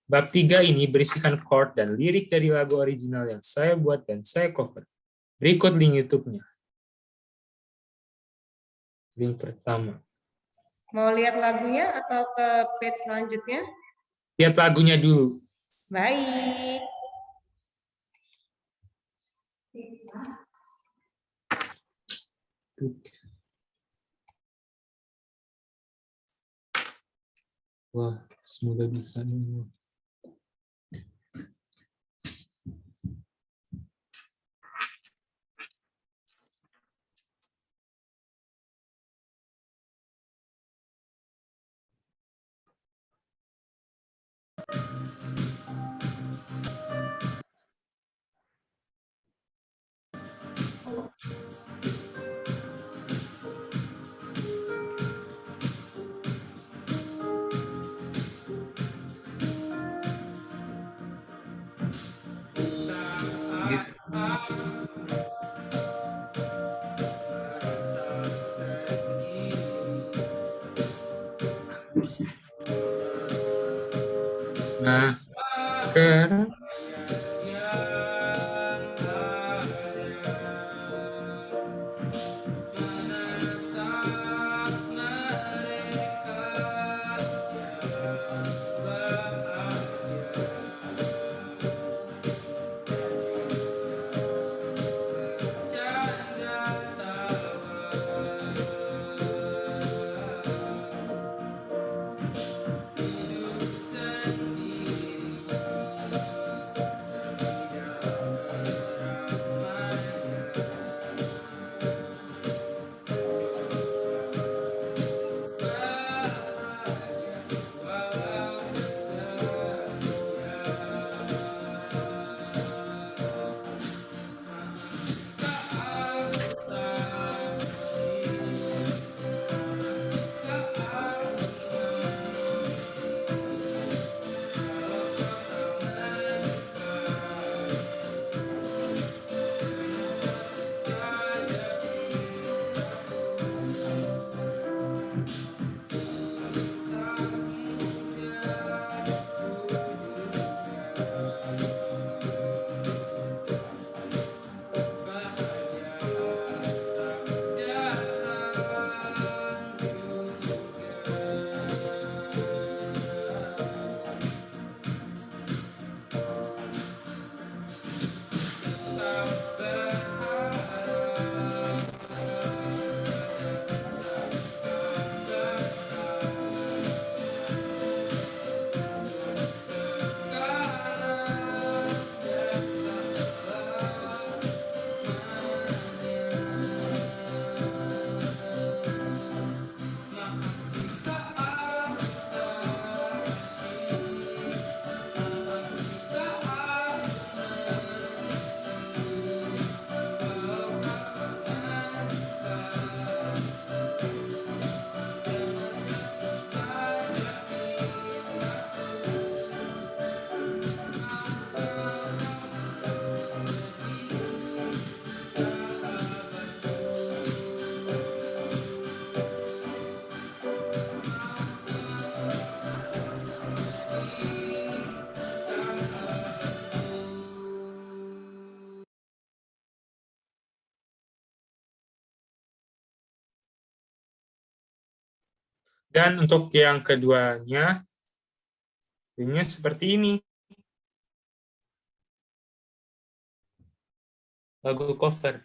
Bab 3 ini berisikan chord dan lirik dari lagu original yang saya buat dan saya cover. Berikut link YouTube-nya. Link pertama. Mau lihat lagunya atau ke page selanjutnya? Lihat lagunya dulu. Baik. Wah, semoga bisa nih. Nah, sekarang dan untuk yang keduanya, linknya seperti ini. Lagu cover.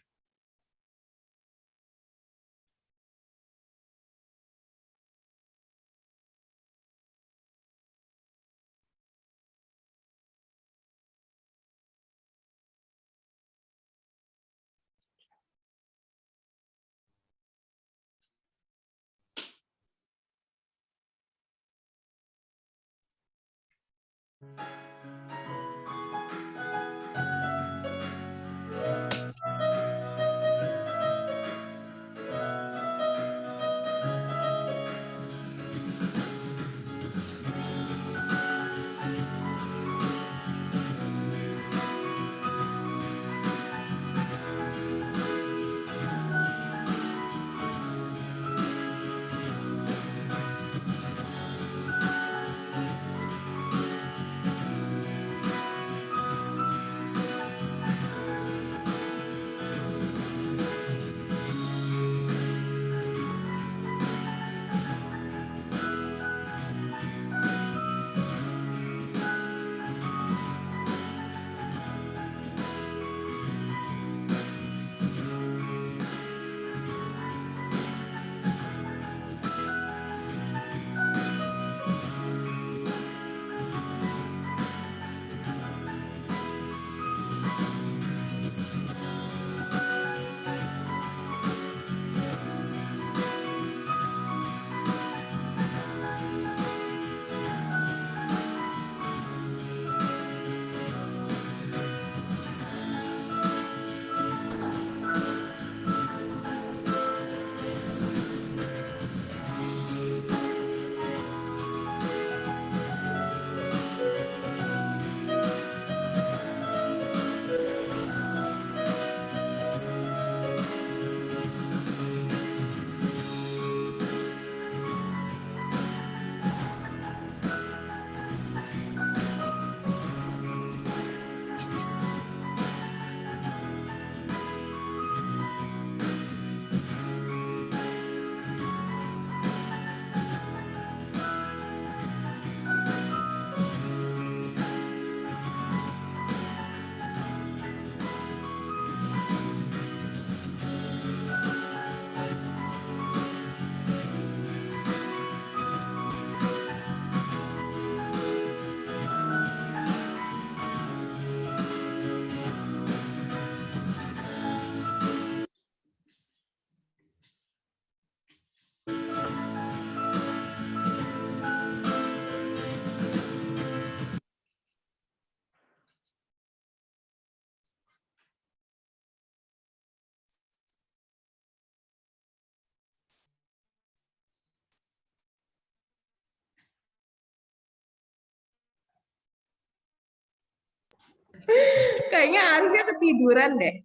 Kayaknya Arifnya ketiduran deh.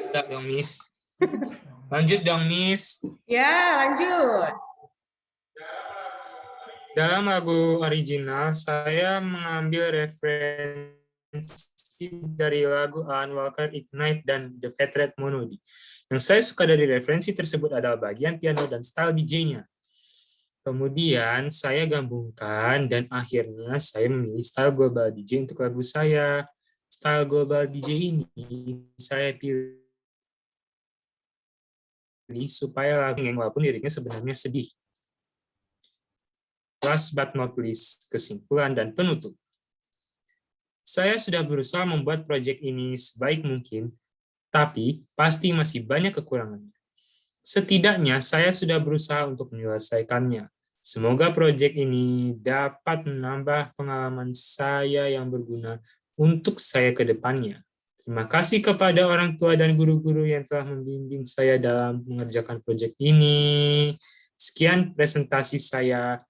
Enggak dong, Miss. Lanjut dong, Miss. Ya, lanjut. Dalam lagu original, saya mengambil referensi dari lagu Alan Walker, Ignite, dan The Fat Red Monody. Yang saya suka dari referensi tersebut adalah bagian piano dan style DJ-nya. Kemudian saya gabungkan dan akhirnya saya memilih style global DJ untuk lagu saya. Style global DJ ini saya pilih supaya lagu yang walaupun liriknya sebenarnya sedih. Last but not least, kesimpulan dan penutup. Saya sudah berusaha membuat proyek ini sebaik mungkin, tapi pasti masih banyak kekurangannya. Setidaknya saya sudah berusaha untuk menyelesaikannya. Semoga proyek ini dapat menambah pengalaman saya yang berguna untuk saya ke depannya. Terima kasih kepada orang tua dan guru-guru yang telah membimbing saya dalam mengerjakan proyek ini. Sekian presentasi saya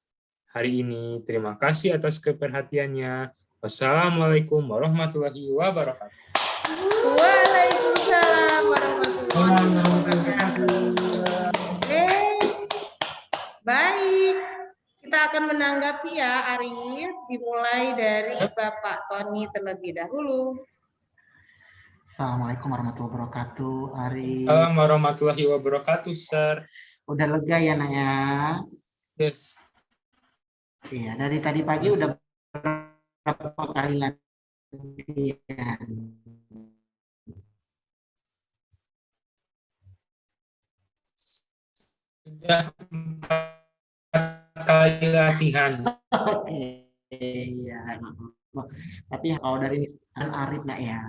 hari ini. Terima kasih atas keperhatiannya. Wassalamualaikum warahmatullahi wabarakatuh. Waalaikumsalam warahmatullahi wabarakatuh. Baik, kita akan menanggapi ya Arif, dimulai dari Bapak Tony terlebih dahulu. Assalamualaikum warahmatullahi wabarakatuh, Arif. Assalamualaikum warahmatullahi wabarakatuh, Sir. Udah lega ya, Nak ya? Yes. Iya, dari tadi pagi udah berapa kali latihan? Sudah 4 kali latihan. Iya. Tapi kalau dari Arif Nak ya,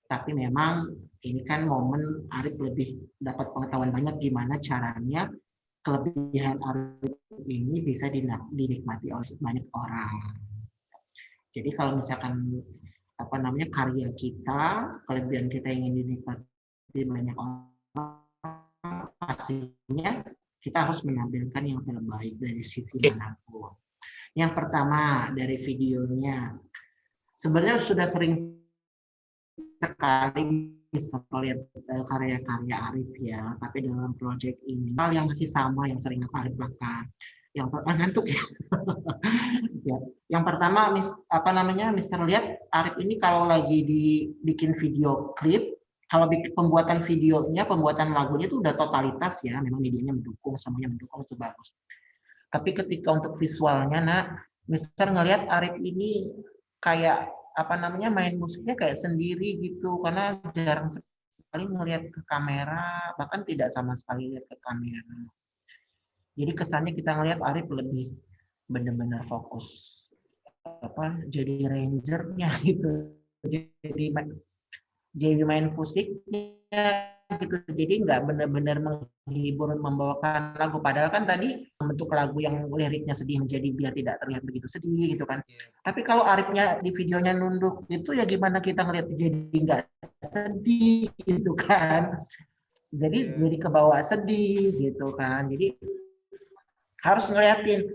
tapi memang ini kan momen Arif lebih dapat pengetahuan banyak gimana caranya kelebihan Arif ini bisa dinikmati oleh banyak orang. Jadi kalau misalkan karya kita, kelebihan kita ingin dinikmati banyak orang, pastinya kita harus menampilkan yang terbaik dari sisi manapun. Yang pertama dari videonya, sebenarnya sudah sering sekali bisa melihat karya-karya Arif ya, tapi dalam proyek ini hal yang masih sama yang sering Arif lakukan. Yang ngantuk ya. Ya. Yang pertama, Mister lihat Arif ini kalau lagi dibikin video klip, kalau pembuatan videonya, pembuatan lagunya itu udah totalitas ya, memang medianya mendukung, semuanya mendukung, itu bagus. Tapi ketika untuk visualnya, Mister ngelihat Arif ini kayak main musiknya kayak sendiri gitu, karena jarang sekali melihat ke kamera, bahkan tidak sama sekali lihat ke kamera. Jadi kesannya kita ngelihat Arif lebih benar-benar fokus jadi rangernya gitu, jadi main musiknya gitu, jadi nggak benar-benar menghibur, membawakan lagu, padahal kan tadi bentuk lagu yang liriknya sedih menjadi biar tidak terlihat begitu sedih gitu kan. Tapi kalau Arifnya di videonya nunduk itu ya gimana kita ngelihat jadi nggak sedih gitu kan, jadi kebawa sedih gitu kan. Jadi harus ngeliatin.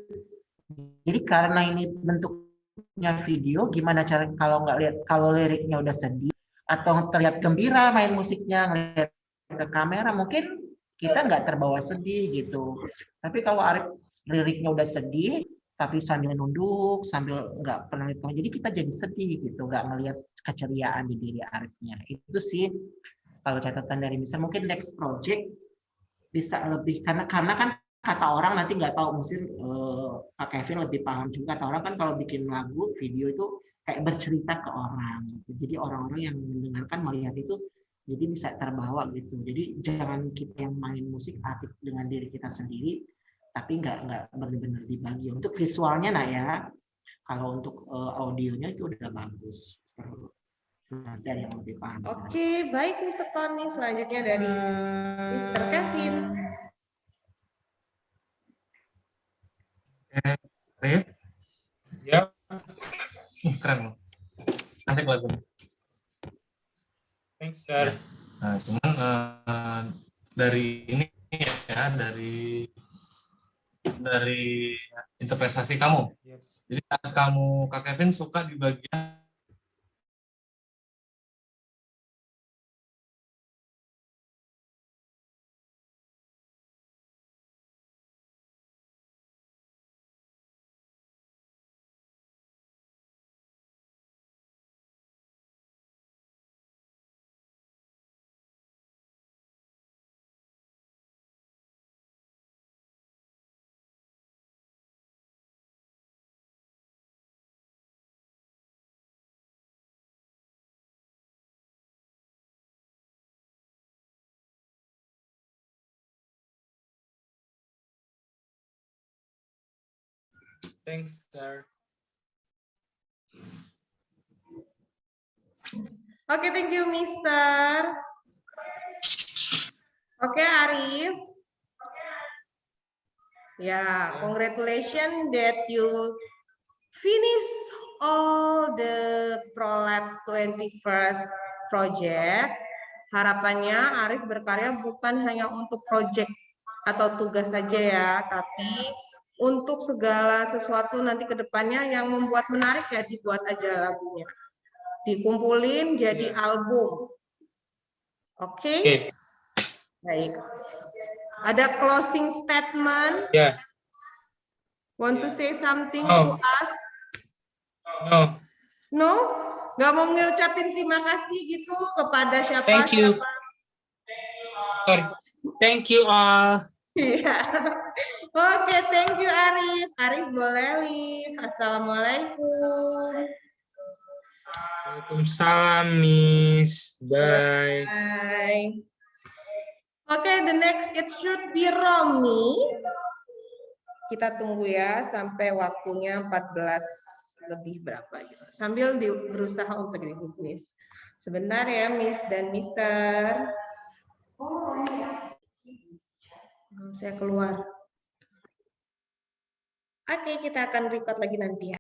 Jadi karena ini bentuknya video, gimana cara kalau nggak lihat, kalau liriknya udah sedih atau terlihat gembira main musiknya, ngeliat ke kamera mungkin kita nggak terbawa sedih gitu. Tapi kalau Arif liriknya udah sedih, tapi sambil nunduk, sambil nggak pernah lihat, jadi kita jadi sedih gitu, nggak ngelihat keceriaan di diri Arifnya. Itu sih kalau catatan dari misalnya mungkin next project bisa lebih, karena kan kata orang nanti nggak tahu, mungkin Kak Kevin lebih paham juga, kata orang kan kalau bikin lagu video itu kayak bercerita ke orang gitu. Jadi orang-orang yang mendengarkan, melihat itu jadi bisa terbawa gitu. Jadi jangan kita yang main musik asik dengan diri kita sendiri, tapi nggak benar-benar dibagi. Untuk visualnya ya, kalau untuk audionya itu udah bagus. Dari yang lebih paham. Oke, baik Mr. Tony. Selanjutnya dari Mr. Kevin. Ya. Keren loh. Asik lagu. Thanks, sir. Nah, cuman dari ini ya, dari interpretasi kamu. Jadi kamu, Kak Kevin, suka di bagian Thanks, sir. Oke, thank you, Mister. Oke, Arif. Ya, congratulations that you finish all the ProLab 21st project. Harapannya Arif berkarya bukan hanya untuk project atau tugas saja ya, tapi untuk segala sesuatu nanti ke depannya yang membuat menarik ya dibuat aja lagunya. Dikumpulin jadi album. Oke? Baik. Ada closing statement? Yeah. Want to say something No. to us? No. No? Gak mau ngucapin terima kasih gitu kepada siapa? Thank you. Sorry. Thank you all. Iya. Oke, thank you Arif. Arif boleh leave. Assalamualaikum. Waalaikumsalam, Miss. Bye. Bye. Oke, the next it should be Romi. Kita tunggu ya sampai waktunya 14 lebih berapa gitu. Sambil berusaha untuk dihubungi. Sebentar ya, Miss dan Mister. Saya keluar. Oke, kita akan record lagi nanti ya.